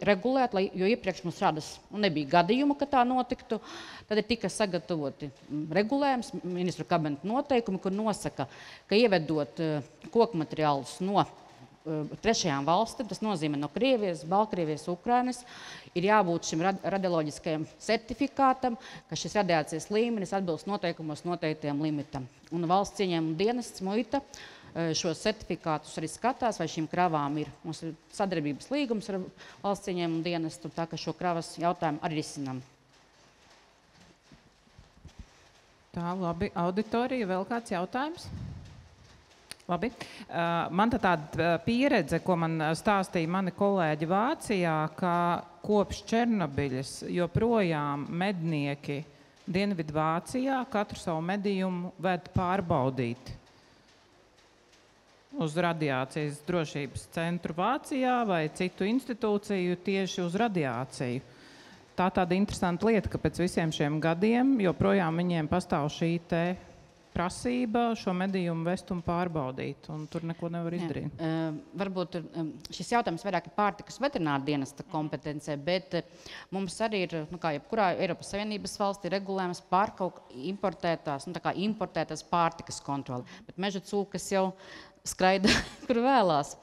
regulētu, jo iepriekš mums šādas nebija gadījumu, ka tā notiktu, tad ir tika sagatavoti regulējums, ministru kabineta noteikumi, kur nosaka, ka ievedot koku materiālus no trešajām valstīm, tas nozīmē no Krievijas, Baltkrievijas, Ukrainas, ir jābūt šim radioloģiskajam certifikātam, ka šis radiācijas līmenis atbilst noteikumos noteiktajam limitam. Un valsts ieņēmuma dienests muita šos certifikātus arī skatās, vai šīm kravām ir. Mums ir sadarbības līgums ar valsts ieņēmuma dienestu, tā ka šo kravas jautājumu arī risinām. Tā, labi. Auditorija, vēl kāds jautājums? Labi. Man tāda pieredze, ko man stāstīja mani kolēģi Vācijā, ka kopš Černobiļas joprojām mednieki Dienvidu Vācijā katru savu medījumu ved pārbaudīt uz radiācijas drošības centru Vācijā vai citu institūciju tieši uz radiāciju. Tā tāda interesanta lieta, ka pēc visiem šiem gadiem joprojām viņiem pastāv šī te prasība šo medījumu vest un pārbaudīt, un tur neko nevar izdarīt. Varbūt šis jautājums vairāk ir pārtikas veterināra dienesta kompetencē, bet mums arī ir, kā jebkurā Eiropas Savienības valstī, regulējums par kaut importētās pārtikas kontroli. Bet meža cūkas jau skraida, kur vēlās.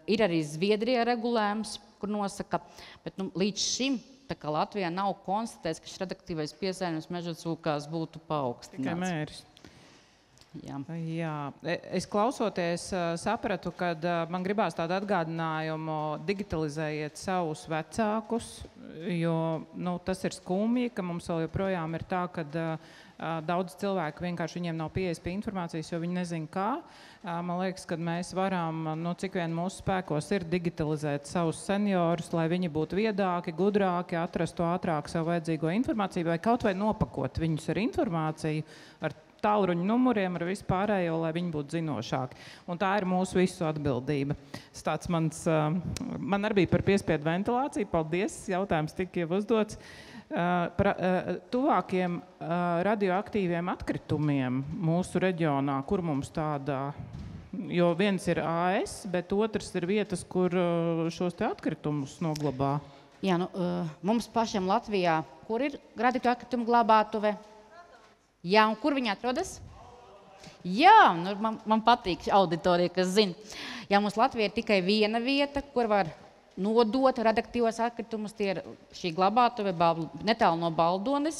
Ir arī Zviedrijā regulējums, kur nosaka, bet līdz šim tā kā Latvijā nav konstatēts, ka šis radioaktīvais piesārņojums meža cūkās būtu paaugstināts. Tikai mēris. Jā. Jā. Es klausoties sapratu, ka man gribās tādu atgādinājumu digitalizējiet savus vecākus, jo tas ir skumji, ka mums vēl joprojām ir tā, ka daudz cilvēku vienkārši viņiem nav pieejas pie informācijas, jo viņi nezin kā. Man liekas, ka mēs varam, cik vien mūsu spēkos ir digitalizēt savus seniorus, lai viņi būtu viedāki, gudrāki, atrastu ātrāk savu vajadzīgo informāciju vai kaut vai nopakot viņus ar informāciju, ar tālruņu numuriem, ar vispārējo, lai viņi būtu zinošāki. Un tā ir mūsu visu atbildība. Tāds man arī bija par piespiedu ventilāciju. Paldies, jautājums tika jau uzdots. Par tuvākiem radioaktīviem atkritumiem mūsu reģionā, kur mums tādā, jo viens ir AS, bet otrs ir vietas, kur šos te atkritumus noglabā. Jā, mums pašiem Latvijā, kur ir radioaktīvu glabātuve? Jā, un kur viņi atrodas? Jā, man patīk auditorija, kas zina. Jā, mums Latvijā ir tikai viena vieta, kur var nodot radioaktīvos atkritumus, tie ir šī glabātuve netālu no Baldones.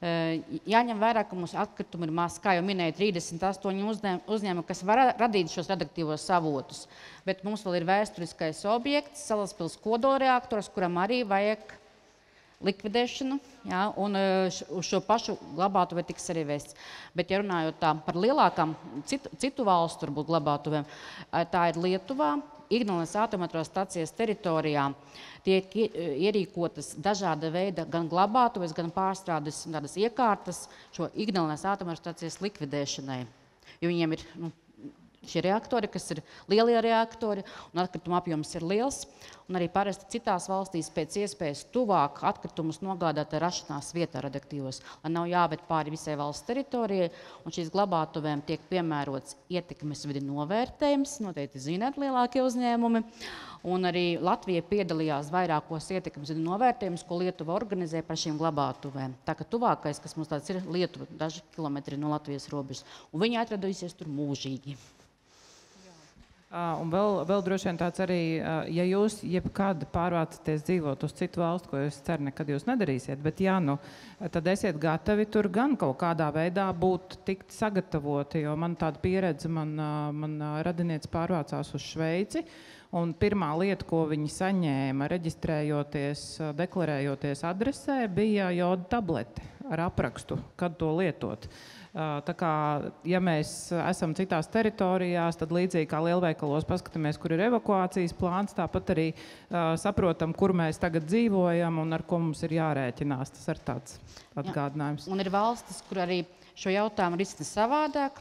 Jāņem vērā, ka mums atkritumi ir maz, kā jau minēju, 38 uzņēmumi, kas var radīt šos radioaktīvos avotus. Bet mums vēl ir vēsturiskais objekts, Salaspils kodolreaktors, kuram arī vajag likvidēšanu, jā, un uz šo pašu glabātuvi tiks arī vests. Bet, ja runājot tā par lielākām citu valstu varbūt glabātuvēm, tā ir Lietuvā, Ignalinas atomelektrostacijas teritorijā tiek ierīkotas dažāda veida gan glabātuves, gan pārstrādes tādas iekārtas šo Ignalinas atomelektrostacijas likvidēšanai. Jo viņiem ir šie reaktori, kas ir lielie reaktori, un atkrituma apjoms ir liels, un arī parasti citās valstīs pēc iespējas tuvāk atkritumus nogādāt rašanās vietā radioaktīvos, lai nav jāved pāri visai valsts teritorijai, un šīs glabātuvēm tiek piemērots ietekmes vidi novērtējums, noteikti zināt lielākie uzņēmumi, un arī Latvija piedalījās vairākos ietekmes vidi novērtējumus, ko Lietuva organizē par šīm glabātuvēm. Tā ka tuvākais, kas mums tāds ir, Lietuva, daži kilometri no Latvijas robežas, un viņi atradīsies tur mūžīgi. Un vēl droši vien tāds arī, ja jūs jebkad pārvācaties dzīvot uz citu valstu, ko es ceru, nekad jūs nedarīsiet, bet tad esiet gatavi tur gan kaut kādā veidā būt tikt sagatavoti, jo man tāda pieredze, man radinieci pārvācās uz Šveici, un pirmā lieta, ko viņi saņēma, reģistrējoties, deklarējoties adresē, bija joda tablete ar aprakstu, kad to lietot. Tā kā, ja mēs esam citās teritorijās, tad līdzīgi kā lielveikalos paskatāmies, kur ir evakuācijas plāns, tāpat arī saprotam, kur mēs tagad dzīvojam un ar ko mums ir jārēķinās. Tas ir tāds atgādinājums. Un ir valstis, kur arī šo jautājumu risina savādāk,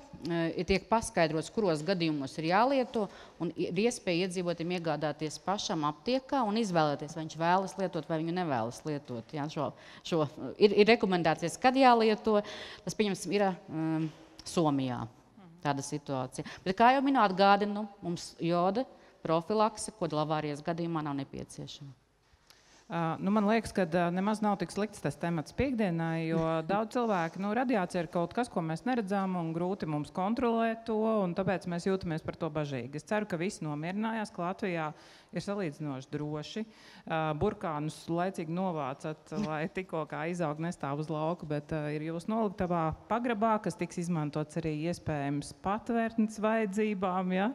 tiek paskaidrots, kuros gadījumos ir jālieto, un ir iespēja iedzīvotiem iegādāties pašam aptiekā un izvēlēties, vai viņš vēlas lietot, vai viņu nevēlas lietot. Jā, ir rekomendācijas, kad jālieto. Tas, pieņemsim, ir Somijā tāda situācija. Bet, kā jau minēju, atgādinu, mums joda profilakse kodolavārijas gadījumā nav nepieciešama. Man liekas, ka nemaz nav tik slikts tas temats piekdienai, jo daudz cilvēki, radiācija ir kaut kas, ko mēs neredzam un grūti mums kontrolēt to, un tāpēc mēs jūtamies par to bažīgi. Es ceru, ka visi nomierinājās, ka Latvijā ir salīdzinoši droši. Burkānus laicīgi novācat, lai tikko kā izaug nestāv uz lauku, bet ir jūs noliktavā pagrabā, kas tiks izmantots arī iespējams patvērtnes vajadzībām. Ja?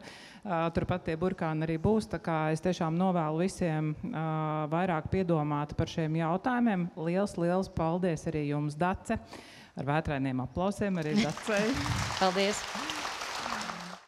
Turpat tie burkāni arī būs, tā kā es tiešām novēlu visiem vairāk piedomāt par šiem jautājumiem. Liels paldies arī jums, Dace. Ar vētrainiem aplausiem arī Dacei. Paldies!